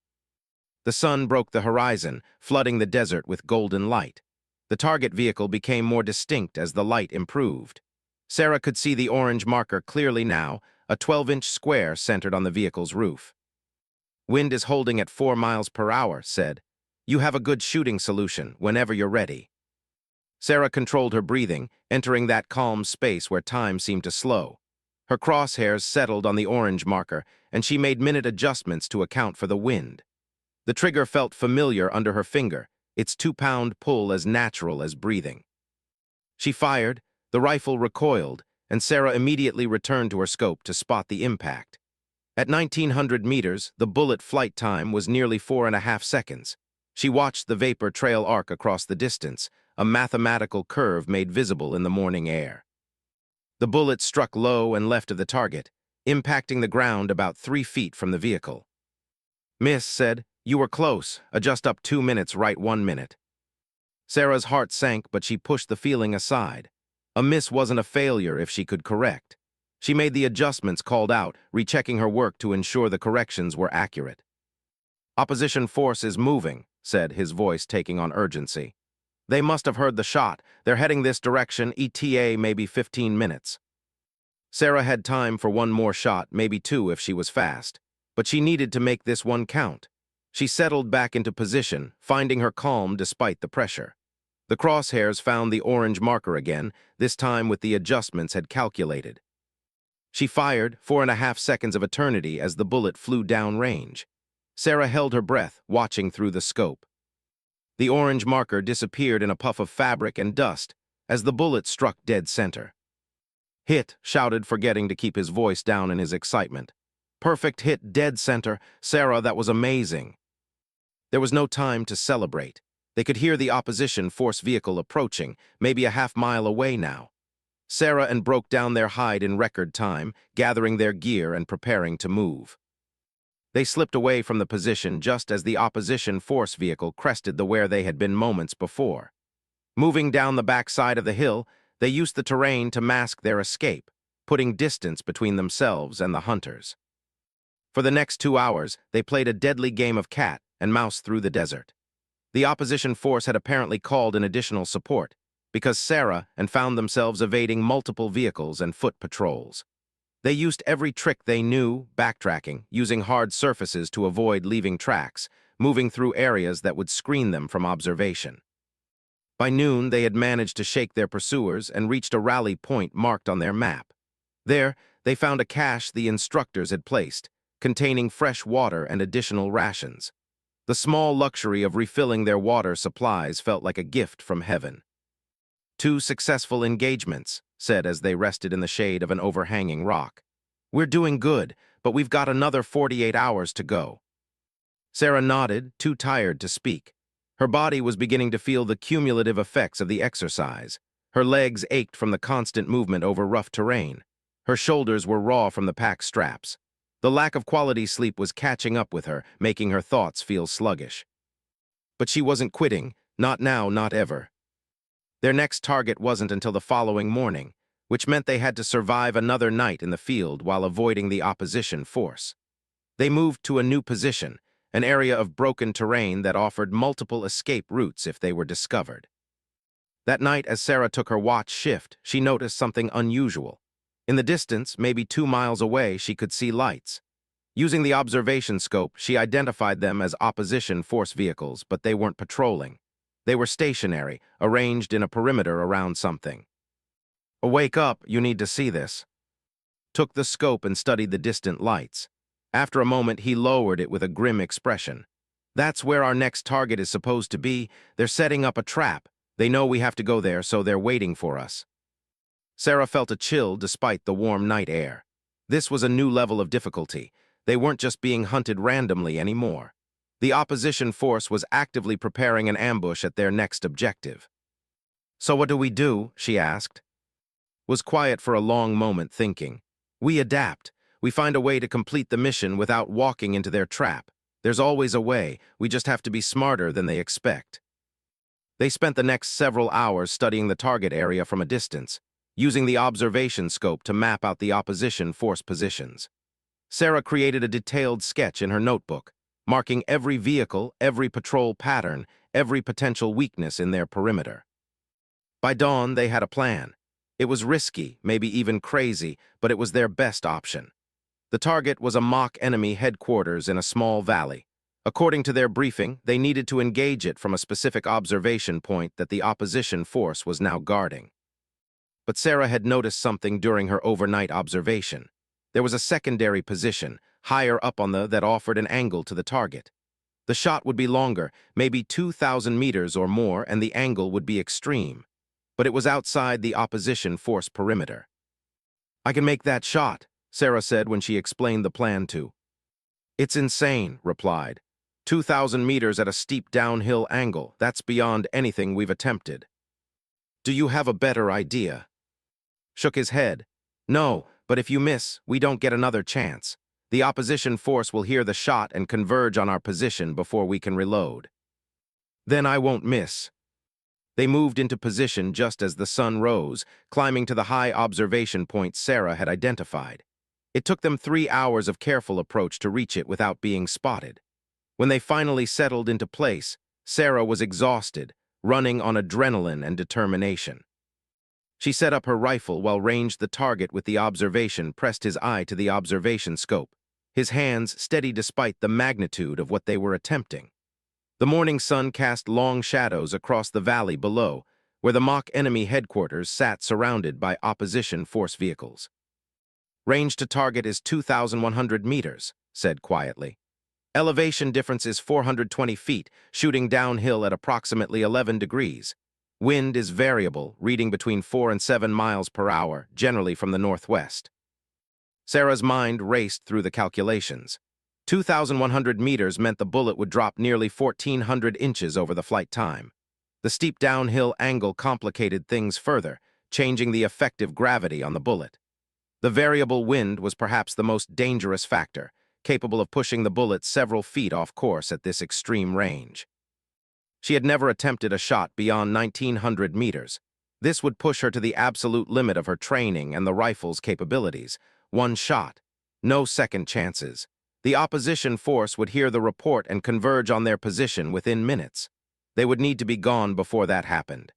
The sun broke the horizon, flooding the desert with golden light. The target vehicle became more distinct as the light improved. Sarah could see the orange marker clearly now, a 12-inch square centered on the vehicle's roof. "Wind is holding at 4 miles per hour," said. "You have a good shooting solution whenever you're ready." Sarah controlled her breathing, entering that calm space where time seemed to slow. Her crosshairs settled on the orange marker, and she made minute adjustments to account for the wind. The trigger felt familiar under her finger, its 2-pound pull as natural as breathing. She fired, the rifle recoiled, and Sarah immediately returned to her scope to spot the impact. At 1,900 meters, the bullet flight time was nearly 4.5 seconds. She watched the vapor trail arc across the distance, a mathematical curve made visible in the morning air. The bullet struck low and left of the target, impacting the ground about 3 feet from the vehicle. "Miss," said, "you were close. Adjust up 2 minutes, right 1 minute." Sarah's heart sank, but she pushed the feeling aside. A miss wasn't a failure if she could correct. She made the adjustments called out, rechecking her work to ensure the corrections were accurate. "Opposition force is moving," said, his voice taking on urgency. "They must have heard the shot. They're heading this direction, ETA maybe 15 minutes. Sarah had time for one more shot, maybe 2 if she was fast. But she needed to make this one count. She settled back into position, finding her calm despite the pressure. The crosshairs found the orange marker again, this time with the adjustments had calculated. She fired, 4.5 seconds of eternity as the bullet flew downrange. Sarah held her breath, watching through the scope. The orange marker disappeared in a puff of fabric and dust as the bullet struck dead center. "Hit," shouted, forgetting to keep his voice down in his excitement. "Perfect hit, dead center. Sarah, that was amazing." There was no time to celebrate. They could hear the opposition force vehicle approaching, maybe a half-mile away now. Sarah and broke down their hide in record time, gathering their gear and preparing to move. They slipped away from the position just as the opposition force vehicle crested the where they had been moments before. Moving down the backside of the hill, they used the terrain to mask their escape, putting distance between themselves and the hunters. For the next 2 hours, they played a deadly game of cat and mouse through the desert. The opposition force had apparently called in additional support, because Sarah and found themselves evading multiple vehicles and foot patrols. They used every trick they knew, backtracking, using hard surfaces to avoid leaving tracks, moving through areas that would screen them from observation. By noon, they had managed to shake their pursuers and reached a rally point marked on their map. There, they found a cache the instructors had placed, containing fresh water and additional rations. The small luxury of refilling their water supplies felt like a gift from heaven. 2 successful engagements, said as they rested in the shade of an overhanging rock. "We're doing good, but we've got another 48 hours to go." Sarah nodded, too tired to speak. Her body was beginning to feel the cumulative effects of the exercise. Her legs ached from the constant movement over rough terrain. Her shoulders were raw from the pack straps. The lack of quality sleep was catching up with her, making her thoughts feel sluggish. But she wasn't quitting, not now, not ever. Their next target wasn't until the following morning, which meant they had to survive another night in the field while avoiding the opposition force. They moved to a new position, an area of broken terrain that offered multiple escape routes if they were discovered. That night, as Sarah took her watch shift, she noticed something unusual. In the distance, maybe 2 miles away, she could see lights. Using the observation scope, she identified them as opposition force vehicles, but they weren't patrolling. They were stationary, arranged in a perimeter around something. "Wake up, you need to see this." Took the scope and studied the distant lights. After a moment, he lowered it with a grim expression. "That's where our next target is supposed to be. They're setting up a trap. They know we have to go there, so they're waiting for us." Sarah felt a chill despite the warm night air. This was a new level of difficulty. They weren't just being hunted randomly anymore. The opposition force was actively preparing an ambush at their next objective. "So what do we do?" she asked. Was quiet for a long moment, thinking. "We adapt. We find a way to complete the mission without walking into their trap. There's always a way. We just have to be smarter than they expect." They spent the next several hours studying the target area from a distance, using the observation scope to map out the opposition force positions. Sarah created a detailed sketch in her notebook, marking every vehicle, every patrol pattern, every potential weakness in their perimeter. By dawn, they had a plan. It was risky, maybe even crazy, but it was their best option. The target was a mock enemy headquarters in a small valley. According to their briefing, they needed to engage it from a specific observation point that the opposition force was now guarding. But Sarah had noticed something during her overnight observation. There was a secondary position, higher up on that offered an angle to the target. The shot would be longer, maybe 2,000 meters or more, and the angle would be extreme. But it was outside the opposition force perimeter. "I can make that shot," Sarah said when she explained the plan to. "It's insane," replied. 2,000 meters at a steep downhill angle, that's beyond anything we've attempted. "Do you have a better idea?" Shook his head. "No, but if you miss, we don't get another chance. The opposition force will hear the shot and converge on our position before we can reload." "Then I won't miss." They moved into position just as the sun rose, climbing to the high observation point Sarah had identified. It took them 3 hours of careful approach to reach it without being spotted. When they finally settled into place, Sarah was exhausted, running on adrenaline and determination. She set up her rifle while ranged the target with the observation pressed his eye to the observation scope, his hands steady despite the magnitude of what they were attempting. The morning sun cast long shadows across the valley below, where the mock enemy headquarters sat surrounded by opposition force vehicles. "Range to target is 2,100 meters, said quietly. "Elevation difference is 420 feet, shooting downhill at approximately 11 degrees. Wind is variable, reading between 4 and 7 miles per hour, generally from the northwest." Sarah's mind raced through the calculations. 2,100 meters meant the bullet would drop nearly 1,400 inches over the flight time. The steep downhill angle complicated things further, changing the effective gravity on the bullet. The variable wind was perhaps the most dangerous factor, capable of pushing the bullet several feet off course at this extreme range. She had never attempted a shot beyond 1,900 meters. This would push her to the absolute limit of her training and the rifle's capabilities. One shot. No second chances. The opposition force would hear the report and converge on their position within minutes. They would need to be gone before that happened.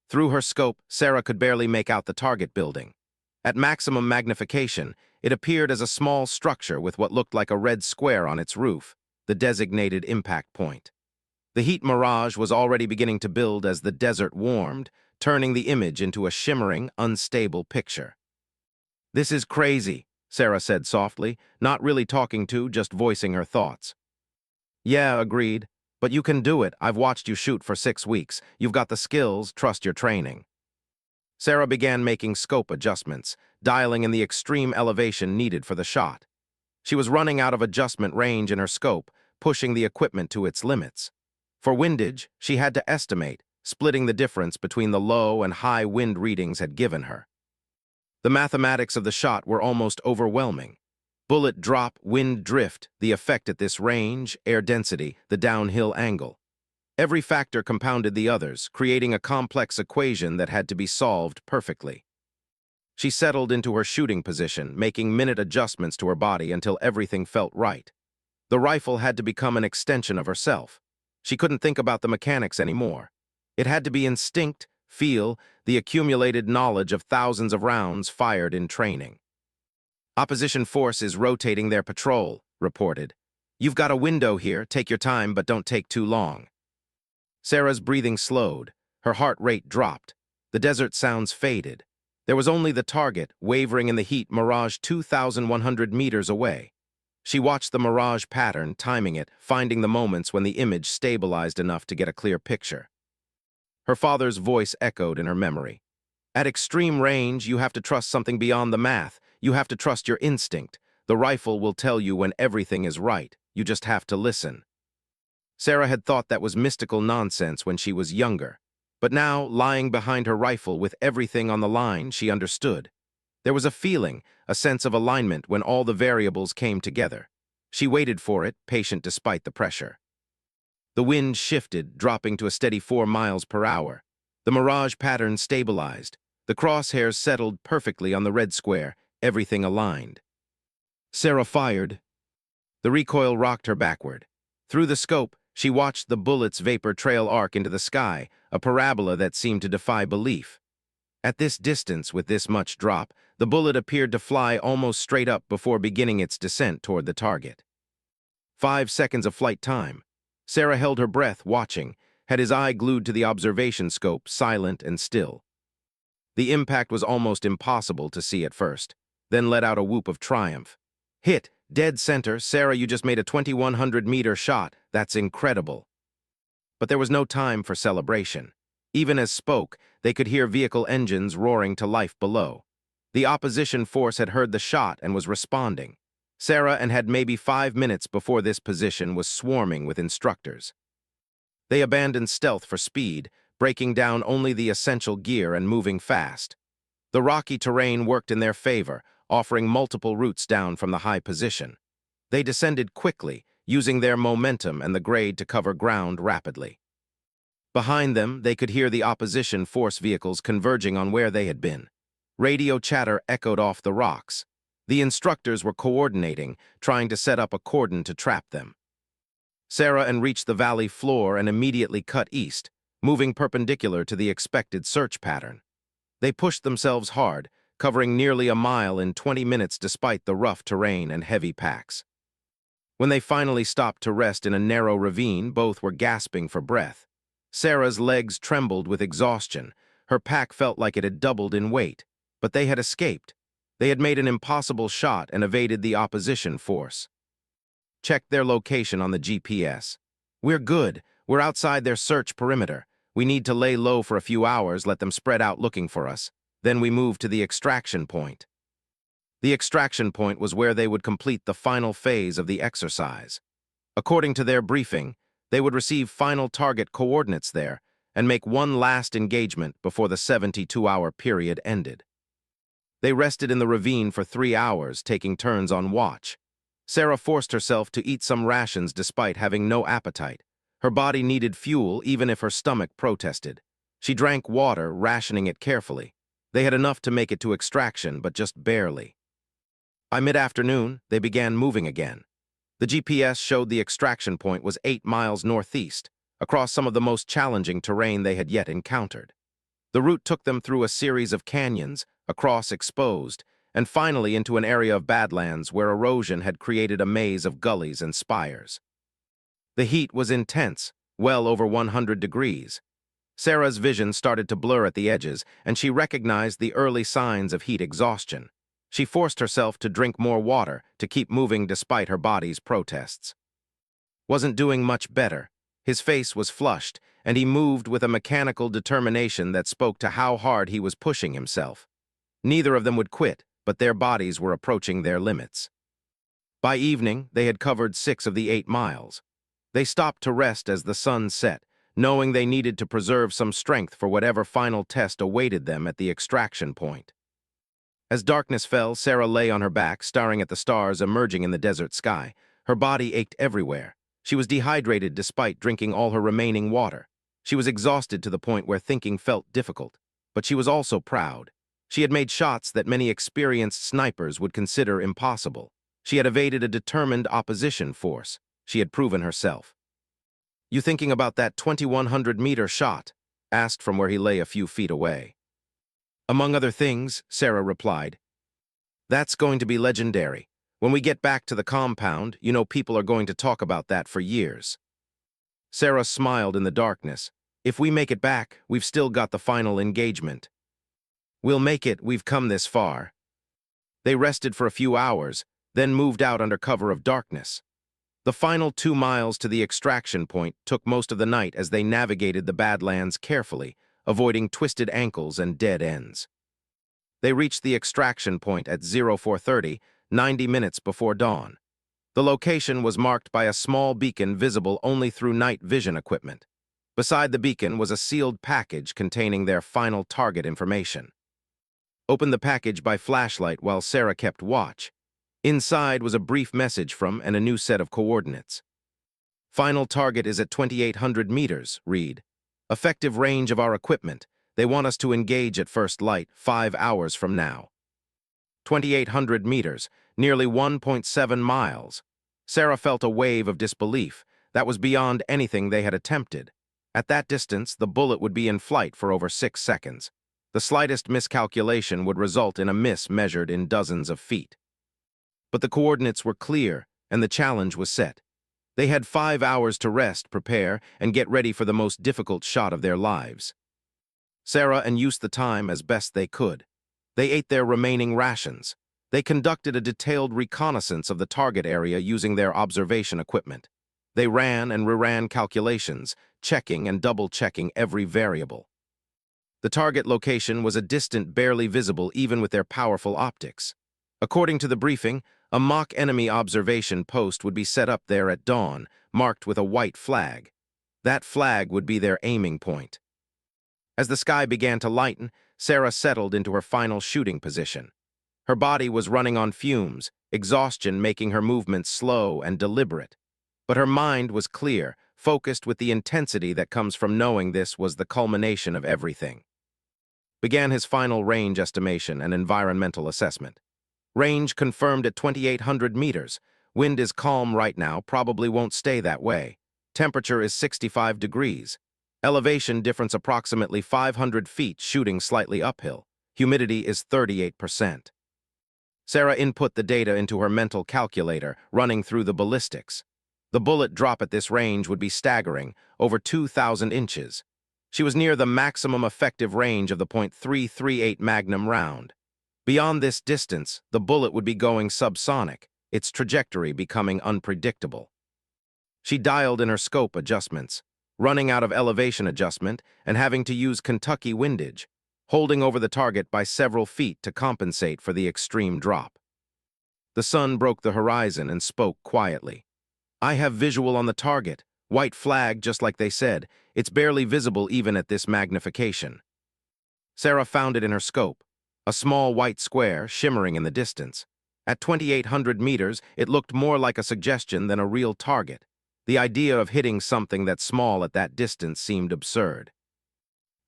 Through her scope, Sarah could barely make out the target building. At maximum magnification, it appeared as a small structure with what looked like a red square on its roof, the designated impact point. The heat mirage was already beginning to build as the desert warmed, turning the image into a shimmering, unstable picture. "This is crazy," Sarah said softly, not really talking to, just voicing her thoughts. "Yeah," agreed. "But you can do it. I've watched you shoot for 6 weeks. You've got the skills, trust your training." Sarah began making scope adjustments, dialing in the extreme elevation needed for the shot. She was running out of adjustment range in her scope, pushing the equipment to its limits. For windage, she had to estimate, splitting the difference between the low and high wind readings had given her. The mathematics of the shot were almost overwhelming. Bullet drop, wind drift, the effect at this range, air density, the downhill angle. Every factor compounded the others, creating a complex equation that had to be solved perfectly. She settled into her shooting position, making minute adjustments to her body until everything felt right. The rifle had to become an extension of herself. She couldn't think about the mechanics anymore. It had to be instinct, feel, the accumulated knowledge of thousands of rounds fired in training. "Opposition force is rotating their patrol," reported. "You've got a window here, take your time, but don't take too long." Sarah's breathing slowed. Her heart rate dropped. The desert sounds faded. There was only the target, wavering in the heat mirage 2,100 meters away. She watched the mirage pattern, timing it, finding the moments when the image stabilized enough to get a clear picture. Her father's voice echoed in her memory. "At extreme range, you have to trust something beyond the math. You have to trust your instinct. The rifle will tell you when everything is right. You just have to listen." Sarah had thought that was mystical nonsense when she was younger. But now, lying behind her rifle with everything on the line, she understood. There was a feeling, a sense of alignment when all the variables came together. She waited for it, patient despite the pressure. The wind shifted, dropping to a steady 4 miles per hour. The mirage pattern stabilized. The crosshairs settled perfectly on the red square, everything aligned. Sarah fired. The recoil rocked her backward. Through the scope, she watched the bullet's vapor trail arc into the sky, a parabola that seemed to defy belief. At this distance, with this much drop, the bullet appeared to fly almost straight up before beginning its descent toward the target. 5 seconds of flight time. Sarah held her breath, watching, had his eye glued to the observation scope, silent and still. The impact was almost impossible to see at first, then let out a whoop of triumph. Hit, dead center. Sarah, you just made a 2,100-meter shot. That's incredible. But there was no time for celebration. Even as spoke, they could hear vehicle engines roaring to life below. The opposition force had heard the shot and was responding. Sarah and had maybe 5 minutes before this position was swarming with instructors. They abandoned stealth for speed, breaking down only the essential gear and moving fast. The rocky terrain worked in their favor, offering multiple routes down from the high position. They descended quickly, using their momentum and the grade to cover ground rapidly. Behind them, they could hear the opposition force vehicles converging on where they had been. Radio chatter echoed off the rocks. The instructors were coordinating, trying to set up a cordon to trap them. Sarah and reached the valley floor and immediately cut east, moving perpendicular to the expected search pattern. They pushed themselves hard, covering nearly a mile in 20 minutes despite the rough terrain and heavy packs. When they finally stopped to rest in a narrow ravine, both were gasping for breath. Sarah's legs trembled with exhaustion. Her pack felt like it had doubled in weight, but they had escaped. They had made an impossible shot and evaded the opposition force. Checked their location on the GPS. We're good. We're outside their search perimeter. We need to lay low for a few hours, let them spread out looking for us. Then we move to the extraction point. The extraction point was where they would complete the final phase of the exercise. According to their briefing, they would receive final target coordinates there and make one last engagement before the 72-hour period ended. They rested in the ravine for 3 hours, taking turns on watch. Sarah forced herself to eat some rations despite having no appetite. Her body needed fuel even if her stomach protested. She drank water, rationing it carefully. They had enough to make it to extraction, but just barely. By mid-afternoon, they began moving again. The GPS showed the extraction point was 8 miles northeast, across some of the most challenging terrain they had yet encountered. The route took them through a series of canyons, across exposed, and finally into an area of badlands where erosion had created a maze of gullies and spires. The heat was intense, well over 100 degrees. Sarah's vision started to blur at the edges, and she recognized the early signs of heat exhaustion. She forced herself to drink more water to keep moving despite her body's protests. Wasn't doing much better. His face was flushed, and he moved with a mechanical determination that spoke to how hard he was pushing himself. Neither of them would quit, but their bodies were approaching their limits. By evening, they had covered 6 of the 8 miles. They stopped to rest as the sun set, knowing they needed to preserve some strength for whatever final test awaited them at the extraction point. As darkness fell, Sarah lay on her back, staring at the stars emerging in the desert sky. Her body ached everywhere. She was dehydrated despite drinking all her remaining water. She was exhausted to the point where thinking felt difficult, but she was also proud. She had made shots that many experienced snipers would consider impossible. She had evaded a determined opposition force. She had proven herself. "You thinking about that 2,100-meter shot?" asked from where he lay a few feet away. "Among other things," Sarah replied. "That's going to be legendary. When we get back to the compound, you know people are going to talk about that for years." Sarah smiled in the darkness. "If we make it back, we've still got the final engagement." "We'll make it, we've come this far." They rested for a few hours, then moved out under cover of darkness. The final 2 miles to the extraction point took most of the night as they navigated the Badlands carefully, avoiding twisted ankles and dead ends. They reached the extraction point at 0430, 90 minutes before dawn. The location was marked by a small beacon visible only through night vision equipment. Beside the beacon was a sealed package containing their final target information. Opened the package by flashlight while Sarah kept watch. Inside was a brief message from and a new set of coordinates. Final target is at 2,800 meters, read. Effective range of our equipment. They want us to engage at first light 5 hours from now. 2,800 meters, nearly 1.7 miles. Sarah felt a wave of disbelief. That was beyond anything they had attempted. At that distance, the bullet would be in flight for over 6 seconds. The slightest miscalculation would result in a miss measured in dozens of feet. But the coordinates were clear, and the challenge was set. They had 5 hours to rest, prepare, and get ready for the most difficult shot of their lives. Sarah and used the time as best they could. They ate their remaining rations. They conducted a detailed reconnaissance of the target area using their observation equipment. They ran and reran calculations, checking and double-checking every variable. The target location was a distant, barely visible even with their powerful optics. According to the briefing, a mock enemy observation post would be set up there at dawn, marked with a white flag. That flag would be their aiming point. As the sky began to lighten, Sarah settled into her final shooting position. Her body was running on fumes, exhaustion making her movements slow and deliberate. But her mind was clear, focused with the intensity that comes from knowing this was the culmination of everything. Began his final range estimation and environmental assessment. Range confirmed at 2,800 meters. Wind is calm right now, probably won't stay that way. Temperature is 65 degrees. Elevation difference approximately 500 feet, shooting slightly uphill. Humidity is 38%. Sarah input the data into her mental calculator, running through the ballistics. The bullet drop at this range would be staggering, over 2,000 inches. She was near the maximum effective range of the .338 Magnum round. Beyond this distance, the bullet would be going subsonic, its trajectory becoming unpredictable. She dialed in her scope adjustments, running out of elevation adjustment and having to use Kentucky windage, holding over the target by several feet to compensate for the extreme drop. The sun broke the horizon and spoke quietly. I have visual on the target, white flag just like they said. It's barely visible even at this magnification. Sarah found it in her scope, a small white square shimmering in the distance. At 2,800 meters, it looked more like a suggestion than a real target. The idea of hitting something that small at that distance seemed absurd.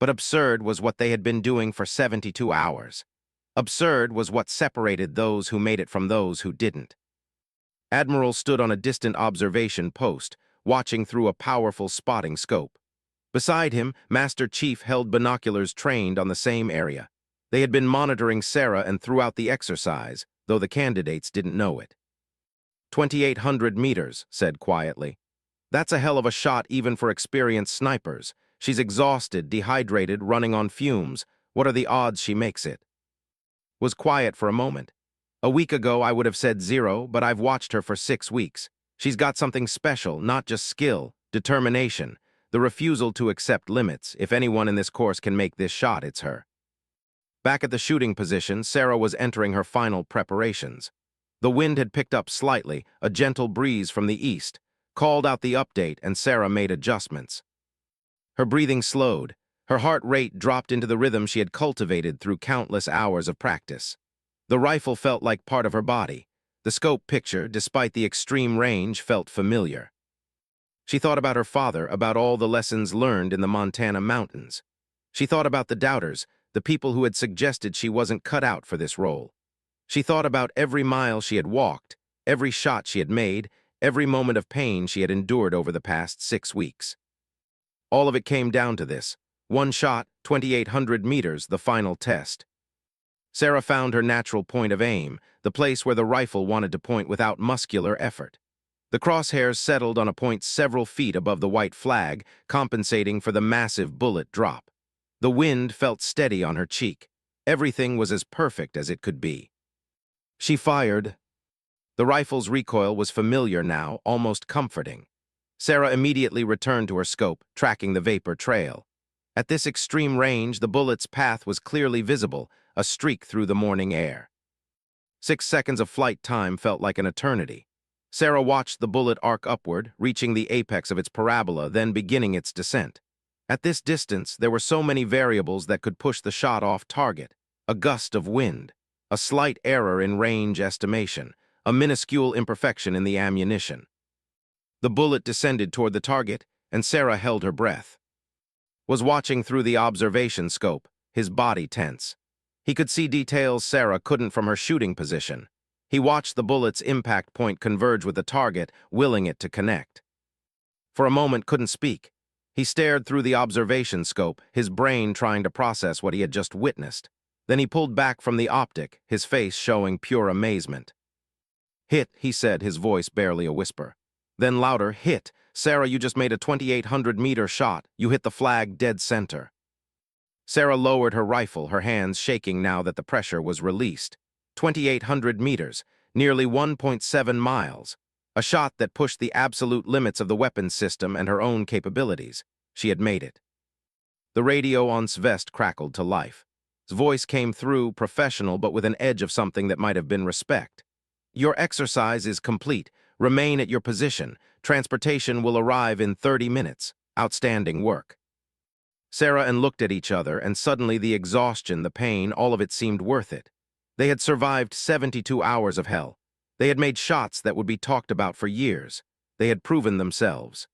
But absurd was what they had been doing for 72 hours. Absurd was what separated those who made it from those who didn't. Admiral stood on a distant observation post, watching through a powerful spotting scope. Beside him, Master Chief held binoculars trained on the same area. They had been monitoring Sarah and throughout the exercise, though the candidates didn't know it. 2,800 meters, said quietly. That's a hell of a shot even for experienced snipers. She's exhausted, dehydrated, running on fumes. What are the odds she makes it? Was quiet for a moment. A week ago I would have said 0, but I've watched her for 6 weeks. She's got something special, not just skill, determination, the refusal to accept limits. If anyone in this course can make this shot, it's her. Back at the shooting position, Sarah was entering her final preparations. The wind had picked up slightly, a gentle breeze from the east, called out the update, and Sarah made adjustments. Her breathing slowed. Her heart rate dropped into the rhythm she had cultivated through countless hours of practice. The rifle felt like part of her body. The scope picture, despite the extreme range, felt familiar. She thought about her father, about all the lessons learned in the Montana mountains. She thought about the doubters, the people who had suggested she wasn't cut out for this role. She thought about every mile she had walked, every shot she had made, every moment of pain she had endured over the past 6 weeks. All of it came down to this. One shot, 2,800 meters, the final test. Sarah found her natural point of aim, the place where the rifle wanted to point without muscular effort. The crosshairs settled on a point several feet above the white flag, compensating for the massive bullet drop. The wind felt steady on her cheek. Everything was as perfect as it could be. She fired. The rifle's recoil was familiar now, almost comforting. Sarah immediately returned to her scope, tracking the vapor trail. At this extreme range, the bullet's path was clearly visible, a streak through the morning air. 6 seconds of flight time felt like an eternity. Sarah watched the bullet arc upward, reaching the apex of its parabola, then beginning its descent. At this distance, there were so many variables that could push the shot off target. A gust of wind, a slight error in range estimation, a minuscule imperfection in the ammunition. The bullet descended toward the target, and Sarah held her breath. Was watching through the observation scope, his body tense. He could see details Sarah couldn't from her shooting position. He watched the bullet's impact point converge with the target, willing it to connect. For a moment, couldn't speak. He stared through the observation scope, his brain trying to process what he had just witnessed. Then he pulled back from the optic, his face showing pure amazement. "Hit," he said, his voice barely a whisper. Then louder, "Hit. Sarah, you just made a 2,800-meter shot. You hit the flag dead center." Sarah lowered her rifle, her hands shaking now that the pressure was released. 2,800 meters, nearly 1.7 miles. A shot that pushed the absolute limits of the weapons system and her own capabilities. She had made it. The radio on Svest crackled to life. His voice came through, professional but with an edge of something that might have been respect. "Your exercise is complete. Remain at your position. Transportation will arrive in 30 minutes. Outstanding work." Sarah and looked at each other, and suddenly the exhaustion, the pain, all of it seemed worth it. They had survived 72 hours of hell. They had made shots that would be talked about for years. They had proven themselves.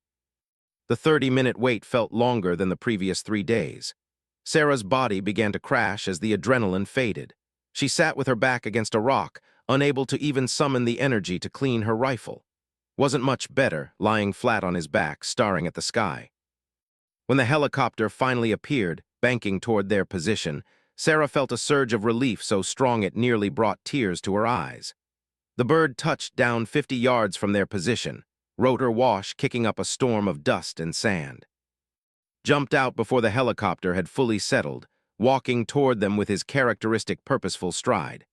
The 30-minute wait felt longer than the previous 3 days. Sarah's body began to crash as the adrenaline faded. She sat with her back against a rock, unable to even summon the energy to clean her rifle. Wasn't much better, lying flat on his back, staring at the sky. When the helicopter finally appeared, banking toward their position, Sarah felt a surge of relief so strong it nearly brought tears to her eyes. The bird touched down 50 yards from their position, rotor wash kicking up a storm of dust and sand. Jumped out before the helicopter had fully settled, walking toward them with his characteristic purposeful stride.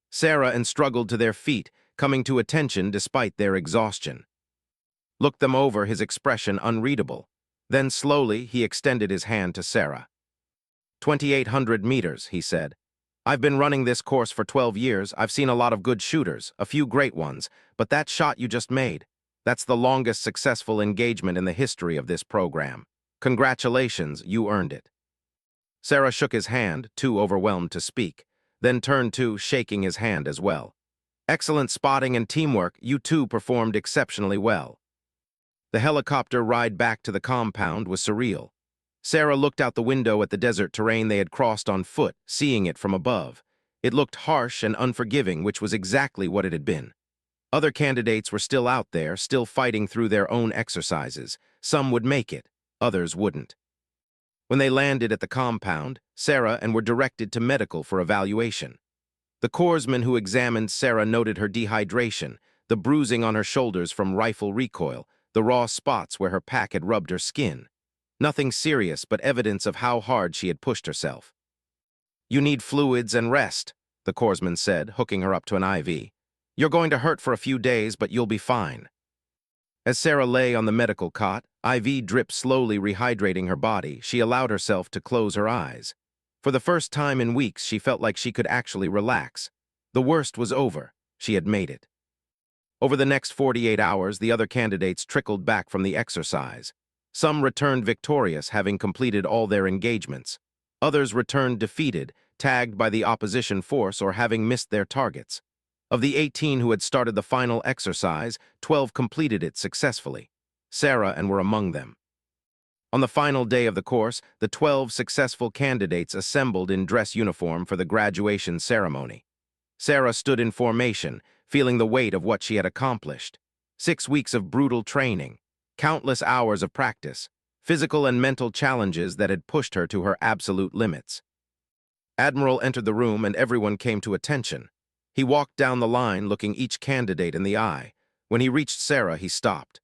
Sarah and struggled to their feet, coming to attention despite their exhaustion. Looked them over, his expression unreadable. Then slowly he extended his hand to Sarah. 2,800 meters, he said. "I've been running this course for 12 years. I've seen a lot of good shooters, a few great ones, but that shot you just made, that's the longest successful engagement in the history of this program. Congratulations, you earned it." Sarah shook his hand, too overwhelmed to speak, then turned to, shaking his hand as well. "Excellent spotting and teamwork. You two performed exceptionally well." The helicopter ride back to the compound was surreal. Sarah looked out the window at the desert terrain they had crossed on foot, seeing it from above. It looked harsh and unforgiving, which was exactly what it had been. Other candidates were still out there, still fighting through their own exercises. Some would make it, others wouldn't. When they landed at the compound, Sarah and were directed to medical for evaluation. The corpsman who examined Sarah noted her dehydration, the bruising on her shoulders from rifle recoil, the raw spots where her pack had rubbed her skin. Nothing serious, but evidence of how hard she had pushed herself. "You need fluids and rest," the corpsman said, hooking her up to an IV. "You're going to hurt for a few days, but you'll be fine." As Sarah lay on the medical cot, IV drip slowly rehydrating her body, she allowed herself to close her eyes. For the first time in weeks, she felt like she could actually relax. The worst was over. She had made it. Over the next 48 hours, the other candidates trickled back from the exercise. Some returned victorious, having completed all their engagements. Others returned defeated, tagged by the opposition force or having missed their targets. Of the 18 who had started the final exercise, 12 completed it successfully. Sarah and were among them. On the final day of the course, the 12 successful candidates assembled in dress uniform for the graduation ceremony. Sarah stood in formation, feeling the weight of what she had accomplished. 6 weeks of brutal training, countless hours of practice, physical and mental challenges that had pushed her to her absolute limits. Admiral entered the room and everyone came to attention. He walked down the line, looking each candidate in the eye. When he reached Sarah, he stopped.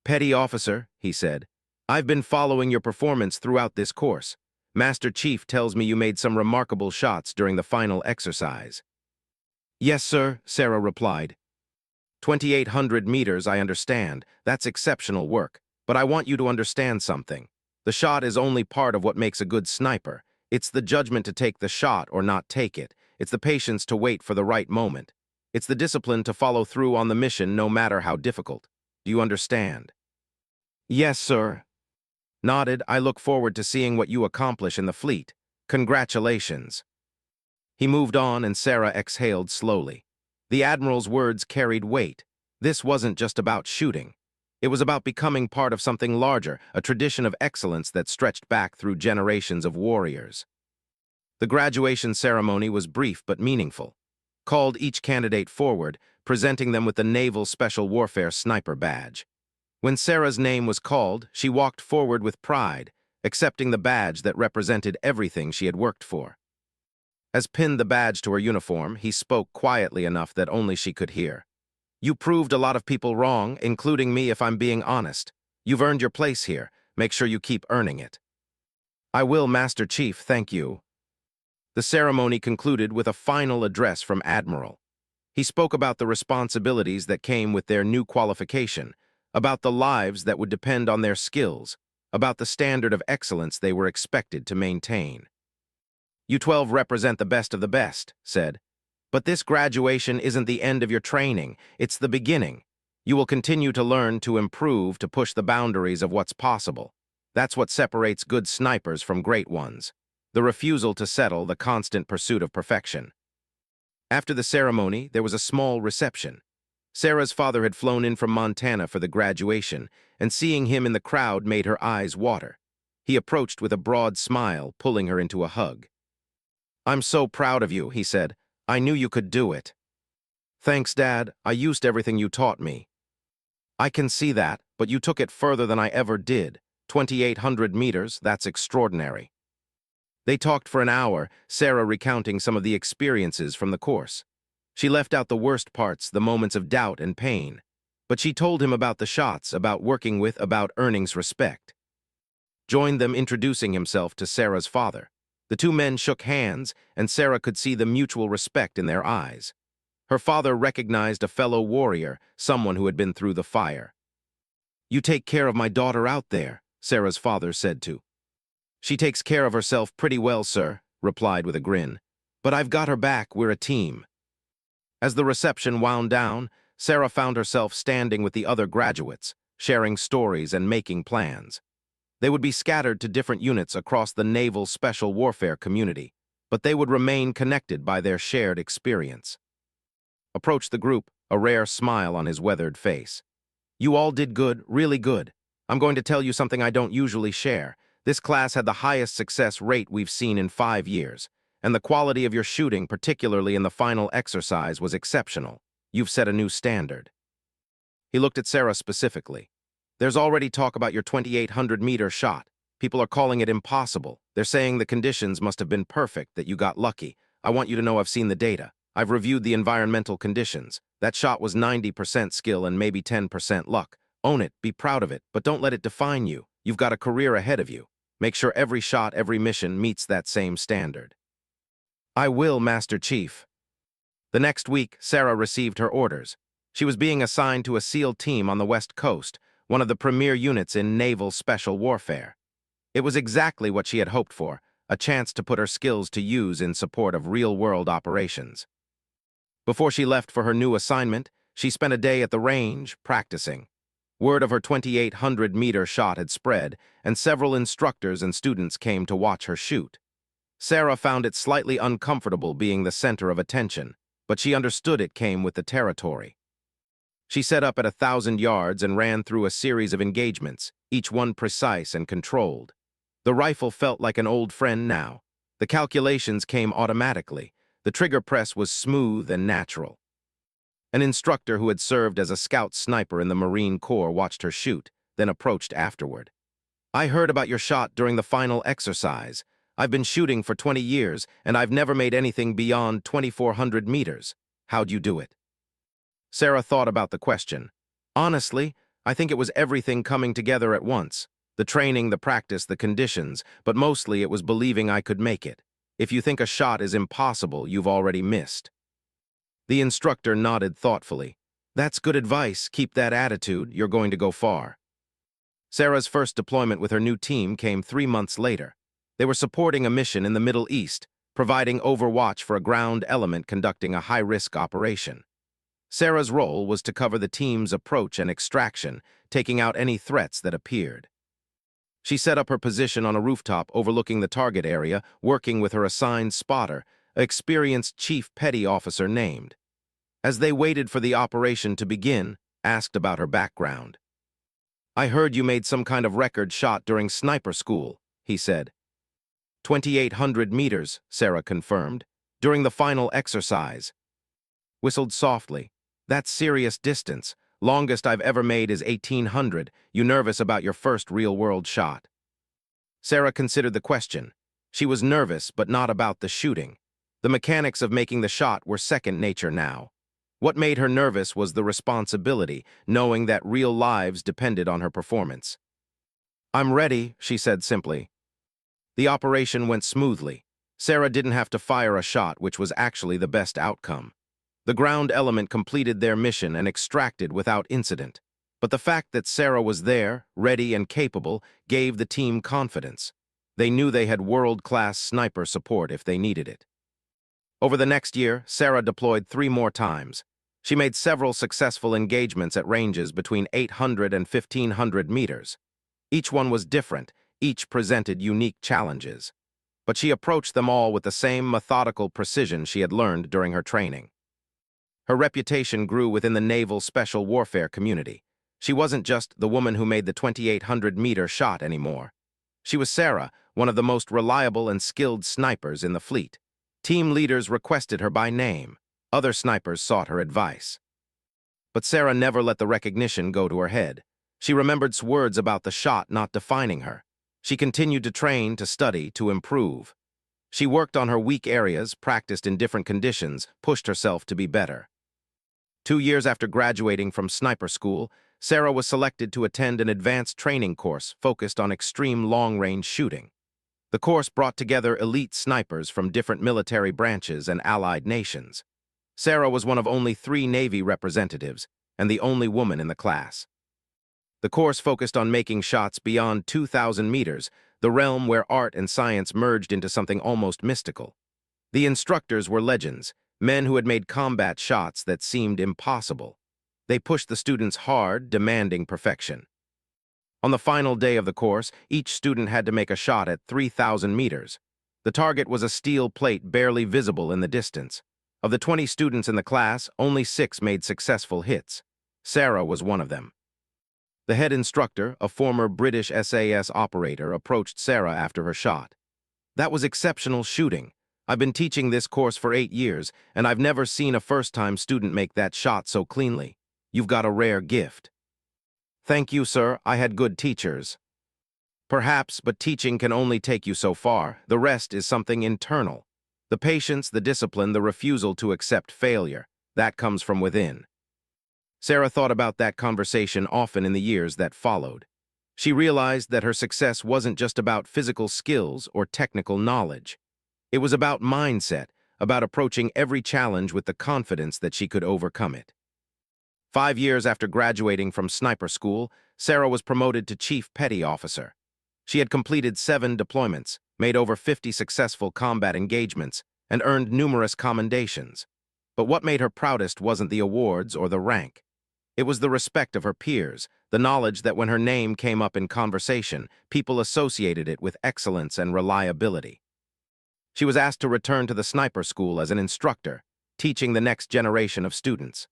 "Petty officer," he said, "I've been following your performance throughout this course. Master Chief tells me you made some remarkable shots during the final exercise." "Yes, sir," Sarah replied. 2,800 meters, I understand. That's exceptional work. But I want you to understand something. The shot is only part of what makes a good sniper. It's the judgment to take the shot or not take it. It's the patience to wait for the right moment. It's the discipline to follow through on the mission no matter how difficult. Do you understand?" "Yes, sir." Nodded. "I look forward to seeing what you accomplish in the fleet. Congratulations." He moved on and Sarah exhaled slowly. The Admiral's words carried weight. This wasn't just about shooting. It was about becoming part of something larger, a tradition of excellence that stretched back through generations of warriors. The graduation ceremony was brief but meaningful. Called each candidate forward, presenting them with the Naval Special Warfare Sniper Badge. When Sarah's name was called, she walked forward with pride, accepting the badge that represented everything she had worked for. As pinned the badge to her uniform, he spoke quietly enough that only she could hear. You proved a lot of people wrong, including me if I'm being honest. You've earned your place here. Make sure you keep earning it. I will, Master Chief, thank you. The ceremony concluded with a final address from Admiral. He spoke about the responsibilities that came with their new qualification, about the lives that would depend on their skills, about the standard of excellence they were expected to maintain. You 12 represent the best of the best, said. But this graduation isn't the end of your training, it's the beginning. You will continue to learn, to improve, to push the boundaries of what's possible. That's what separates good snipers from great ones. The refusal to settle, the constant pursuit of perfection. After the ceremony, there was a small reception. Sarah's father had flown in from Montana for the graduation, and seeing him in the crowd made her eyes water. He approached with a broad smile, pulling her into a hug. I'm so proud of you, he said. I knew you could do it. Thanks, Dad. I used everything you taught me. I can see that, but you took it further than I ever did. 2,800 meters, that's extraordinary. They talked for an hour, Sarah recounting some of the experiences from the course. She left out the worst parts, the moments of doubt and pain. But she told him about the shots, about working with, about earning's respect. Joined them introducing himself to Sarah's father. The two men shook hands, and Sarah could see the mutual respect in their eyes. Her father recognized a fellow warrior, someone who had been through the fire. You take care of my daughter out there, Sarah's father said to. She takes care of herself pretty well, sir, replied with a grin. But I've got her back, we're a team. As the reception wound down, Sarah found herself standing with the other graduates, sharing stories and making plans. They would be scattered to different units across the Naval Special Warfare community, but they would remain connected by their shared experience. Approached the group, a rare smile on his weathered face. You all did good, really good. I'm going to tell you something I don't usually share. This class had the highest success rate we've seen in 5 years, and the quality of your shooting, particularly in the final exercise, was exceptional. You've set a new standard. He looked at Sarah specifically. There's already talk about your 2,800-meter shot. People are calling it impossible. They're saying the conditions must have been perfect, that you got lucky. I want you to know I've seen the data. I've reviewed the environmental conditions. That shot was 90% skill and maybe 10% luck. Own it, be proud of it, but don't let it define you. You've got a career ahead of you. Make sure every shot, every mission meets that same standard. I will, Master Chief. The next week, Sarah received her orders. She was being assigned to a SEAL team on the West Coast, one of the premier units in naval special warfare. It was exactly what she had hoped for, a chance to put her skills to use in support of real-world operations. Before she left for her new assignment, she spent a day at the range, practicing. Word of her 2,800-meter shot had spread, and several instructors and students came to watch her shoot. Sarah found it slightly uncomfortable being the center of attention, but she understood it came with the territory. She set up at 1,000 yards and ran through a series of engagements, each one precise and controlled. The rifle felt like an old friend now. The calculations came automatically. The trigger press was smooth and natural. An instructor who had served as a scout sniper in the Marine Corps watched her shoot, then approached afterward. I heard about your shot during the final exercise. I've been shooting for 20 years, and I've never made anything beyond 2,400 meters. How'd you do it? Sarah thought about the question. Honestly, I think it was everything coming together at once. The training, the practice, the conditions, but mostly it was believing I could make it. If you think a shot is impossible, you've already missed. The instructor nodded thoughtfully. That's good advice. Keep that attitude. You're going to go far. Sarah's first deployment with her new team came 3 months later. They were supporting a mission in the Middle East, providing overwatch for a ground element conducting a high-risk operation. Sarah's role was to cover the team's approach and extraction, taking out any threats that appeared. She set up her position on a rooftop overlooking the target area, working with her assigned spotter, an experienced chief petty officer named. As they waited for the operation to begin, asked about her background. I heard you made some kind of record shot during sniper school, he said. 2,800 meters, Sarah confirmed, during the final exercise. Whistled softly. That's serious distance. Longest I've ever made is 1,800. You nervous about your first real-world shot? Sarah considered the question. She was nervous, but not about the shooting. The mechanics of making the shot were second nature now. What made her nervous was the responsibility, knowing that real lives depended on her performance. I'm ready, she said simply. The operation went smoothly. Sarah didn't have to fire a shot, which was actually the best outcome. The ground element completed their mission and extracted without incident. But the fact that Sarah was there, ready and capable, gave the team confidence. They knew they had world-class sniper support if they needed it. Over the next year, Sarah deployed 3 more times. She made several successful engagements at ranges between 800 and 1,500 meters. Each one was different, each presented unique challenges. But she approached them all with the same methodical precision she had learned during her training. Her reputation grew within the naval special warfare community. She wasn't just the woman who made the 2,800-meter shot anymore. She was Sarah, one of the most reliable and skilled snipers in the fleet. Team leaders requested her by name. Other snipers sought her advice. But Sarah never let the recognition go to her head. She remembered words about the shot not defining her. She continued to train, to study, to improve. She worked on her weak areas, practiced in different conditions, pushed herself to be better. 2 years after graduating from sniper school, Sarah was selected to attend an advanced training course focused on extreme long-range shooting. The course brought together elite snipers from different military branches and allied nations. Sarah was one of only 3 Navy representatives and the only woman in the class. The course focused on making shots beyond 2,000 meters, the realm where art and science merged into something almost mystical. The instructors were legends, men who had made combat shots that seemed impossible. They pushed the students hard, demanding perfection. On the final day of the course, each student had to make a shot at 3,000 meters. The target was a steel plate barely visible in the distance. Of the 20 students in the class, only 6 made successful hits. Sarah was one of them. The head instructor, a former British SAS operator, approached Sarah after her shot. That was exceptional shooting. I've been teaching this course for 8 years, and I've never seen a first-time student make that shot so cleanly. You've got a rare gift. Thank you, sir. I had good teachers. Perhaps, but teaching can only take you so far. The rest is something internal. The patience, the discipline, the refusal to accept failure. That comes from within. Sarah thought about that conversation often in the years that followed. She realized that her success wasn't just about physical skills or technical knowledge. It was about mindset, about approaching every challenge with the confidence that she could overcome it. 5 years after graduating from sniper school, Sarah was promoted to Chief Petty Officer. She had completed 7 deployments, made over 50 successful combat engagements, and earned numerous commendations. But what made her proudest wasn't the awards or the rank. It was the respect of her peers, the knowledge that when her name came up in conversation, people associated it with excellence and reliability. She was asked to return to the sniper school as an instructor, teaching the next generation of students.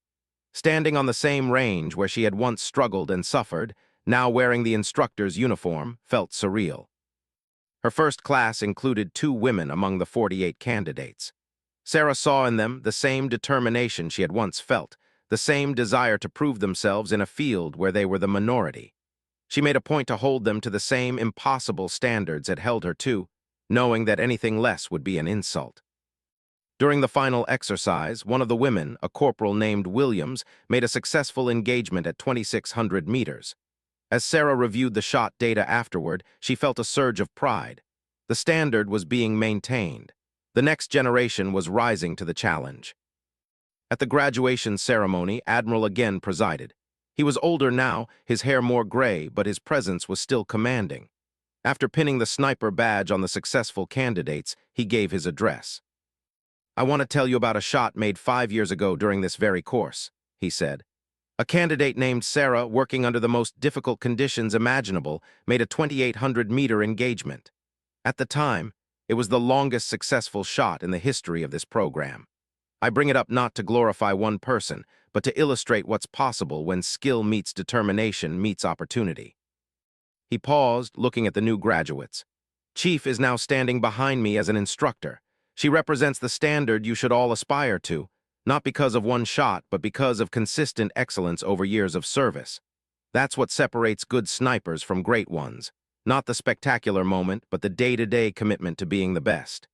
Standing on the same range where she had once struggled and suffered, now wearing the instructor's uniform, felt surreal. Her first class included 2 women among the 48 candidates. Sarah saw in them the same determination she had once felt, the same desire to prove themselves in a field where they were the minority. She made a point to hold them to the same impossible standards it held her to, knowing that anything less would be an insult. During the final exercise, one of the women, a corporal named Williams, made a successful engagement at 2,600 meters. As Sarah reviewed the shot data afterward, she felt a surge of pride. The standard was being maintained. The next generation was rising to the challenge. At the graduation ceremony, Admiral again presided. He was older now, his hair more gray, but his presence was still commanding. After pinning the sniper badge on the successful candidates, he gave his address. I want to tell you about a shot made 5 years ago during this very course, he said. A candidate named Sarah, working under the most difficult conditions imaginable, made a 2,800-meter engagement. At the time, it was the longest successful shot in the history of this program. I bring it up not to glorify one person, but to illustrate what's possible when skill meets determination meets opportunity. He paused, looking at the new graduates. Chief is now standing behind me as an instructor. She represents the standard you should all aspire to, not because of one shot, but because of consistent excellence over years of service. That's what separates good snipers from great ones. Not the spectacular moment, but the day-to-day commitment to being the best.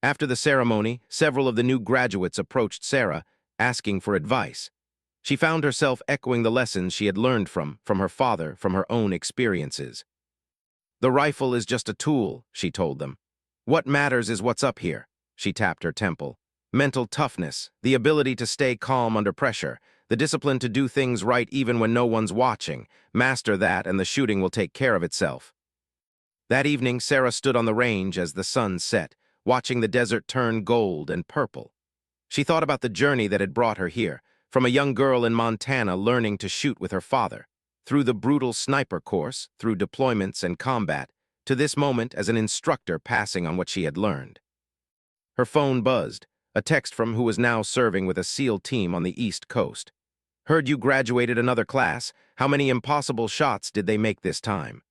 After the ceremony, several of the new graduates approached Sarah, asking for advice. She found herself echoing the lessons she had learned from her father, from her own experiences. The rifle is just a tool, she told them. What matters is what's up here, she tapped her temple. Mental toughness, the ability to stay calm under pressure, the discipline to do things right even when no one's watching. Master that and the shooting will take care of itself. That evening, Sarah stood on the range as the sun set, watching the desert turn gold and purple. She thought about the journey that had brought her here, from a young girl in Montana learning to shoot with her father, through the brutal sniper course, through deployments and combat, to this moment as an instructor passing on what she had learned. Her phone buzzed, a text from who was now serving with a SEAL team on the East Coast. Heard you graduated another class. How many impossible shots did they make this time?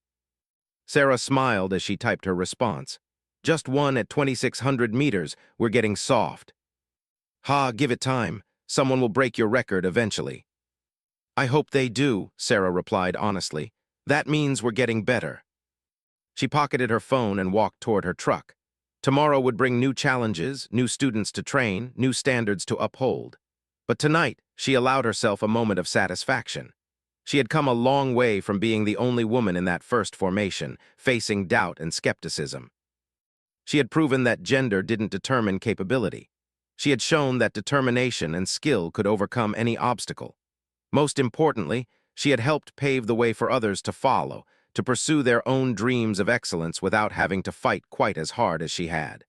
Sarah smiled as she typed her response. Just one at 2,600 meters. We're getting soft. Ha, give it time. Someone will break your record eventually. I hope they do, Sarah replied honestly. That means we're getting better. She pocketed her phone and walked toward her truck. Tomorrow would bring new challenges, new students to train, new standards to uphold. But tonight, she allowed herself a moment of satisfaction. She had come a long way from being the only woman in that first formation, facing doubt and skepticism. She had proven that gender didn't determine capability. She had shown that determination and skill could overcome any obstacle. Most importantly, she had helped pave the way for others to follow, to pursue their own dreams of excellence without having to fight quite as hard as she had.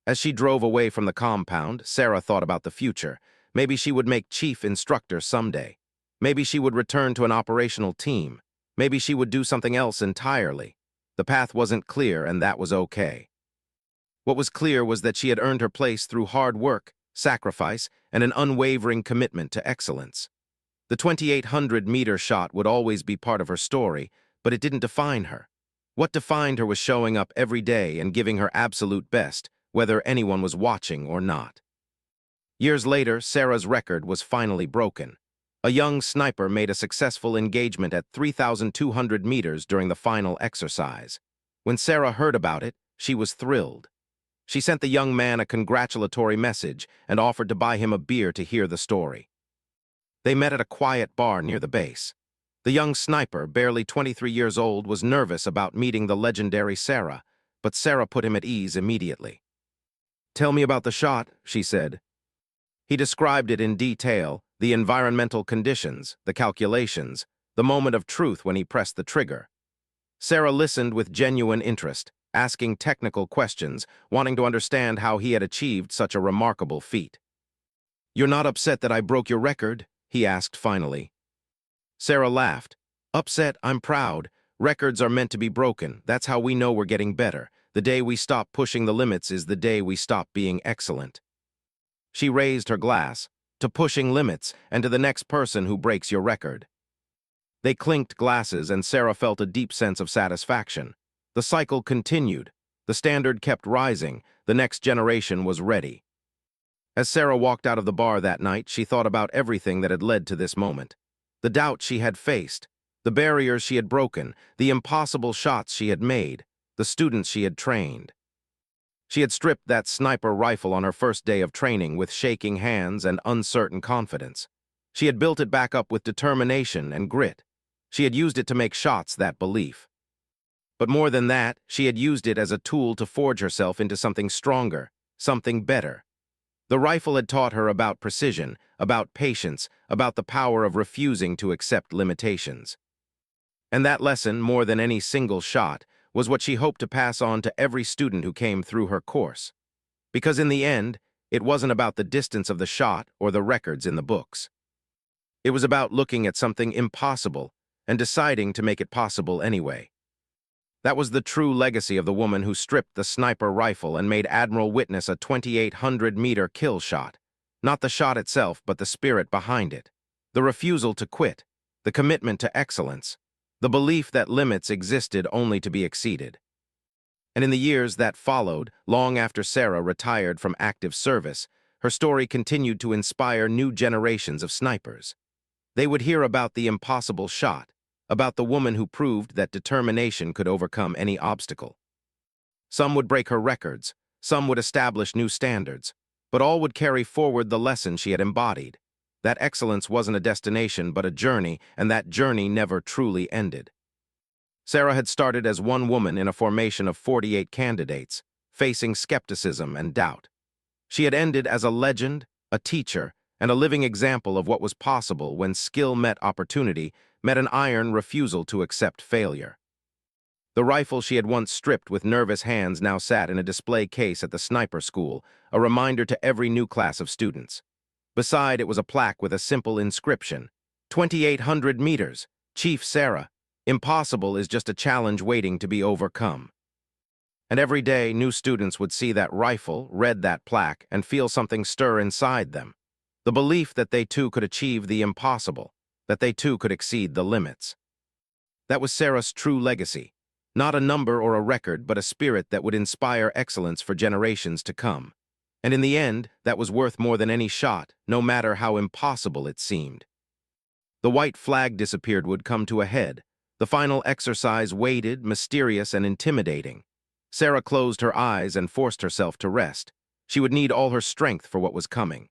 As she drove away from the compound, Sarah thought about the future. Maybe she would make chief instructor someday. Maybe she would return to an operational team. Maybe she would do something else entirely. The path wasn't clear, and that was okay. What was clear was that she had earned her place through hard work, sacrifice, and an unwavering commitment to excellence. The 2,800-meter shot would always be part of her story, but it didn't define her. What defined her was showing up every day and giving her absolute best, whether anyone was watching or not. Years later, Sarah's record was finally broken. A young sniper made a successful engagement at 3,200 meters during the final exercise. When Sarah heard about it, she was thrilled. She sent the young man a congratulatory message and offered to buy him a beer to hear the story. They met at a quiet bar near the base. The young sniper, barely 23 years old, was nervous about meeting the legendary Sarah, but Sarah put him at ease immediately. "Tell me about the shot," she said. He described it in detail, the environmental conditions, the calculations, the moment of truth when he pressed the trigger. Sarah listened with genuine interest, asking technical questions, wanting to understand how he had achieved such a remarkable feat. "You're not upset that I broke your record?" he asked finally. Sarah laughed. "Upset, I'm proud. Records are meant to be broken. That's how we know we're getting better. The day we stop pushing the limits is the day we stop being excellent." She raised her glass, "To pushing limits, and to the next person who breaks your record." They clinked glasses, and Sarah felt a deep sense of satisfaction. The cycle continued. The standard kept rising. The next generation was ready. As Sarah walked out of the bar that night, she thought about everything that had led to this moment. The doubt she had faced, the barriers she had broken, the impossible shots she had made, the students she had trained. She had stripped that sniper rifle on her first day of training with shaking hands and uncertain confidence. She had built it back up with determination and grit. She had used it to make shots that belief. But more than that, she had used it as a tool to forge herself into something stronger, something better. The rifle had taught her about precision, about patience, about the power of refusing to accept limitations. And that lesson, more than any single shot, was what she hoped to pass on to every student who came through her course. Because in the end, it wasn't about the distance of the shot or the records in the books. It was about looking at something impossible and deciding to make it possible anyway. That was the true legacy of the woman who stripped the sniper rifle and made Admiral witness a 2,800-meter kill shot. Not the shot itself, but the spirit behind it. The refusal to quit, the commitment to excellence, the belief that limits existed only to be exceeded. And in the years that followed, long after Sarah retired from active service, her story continued to inspire new generations of snipers. They would hear about the impossible shot, about the woman who proved that determination could overcome any obstacle. Some would break her records, some would establish new standards, but all would carry forward the lesson she had embodied. That excellence wasn't a destination but a journey, and that journey never truly ended. Sarah had started as one woman in a formation of 48 candidates, facing skepticism and doubt. She had ended as a legend, a teacher, and a living example of what was possible when skill met opportunity, met an iron refusal to accept failure. The rifle she had once stripped with nervous hands now sat in a display case at the sniper school, a reminder to every new class of students. Beside it was a plaque with a simple inscription, 2,800 meters, Chief Sarah. Impossible is just a challenge waiting to be overcome. And every day, new students would see that rifle, read that plaque, and feel something stir inside them. The belief that they too could achieve the impossible, that they too could exceed the limits. That was Sarah's true legacy. Not a number or a record, but a spirit that would inspire excellence for generations to come. And in the end, that was worth more than any shot, no matter how impossible it seemed. The white flag disappeared would come to a head. The final exercise waited, mysterious and intimidating. Sarah closed her eyes and forced herself to rest. She would need all her strength for what was coming.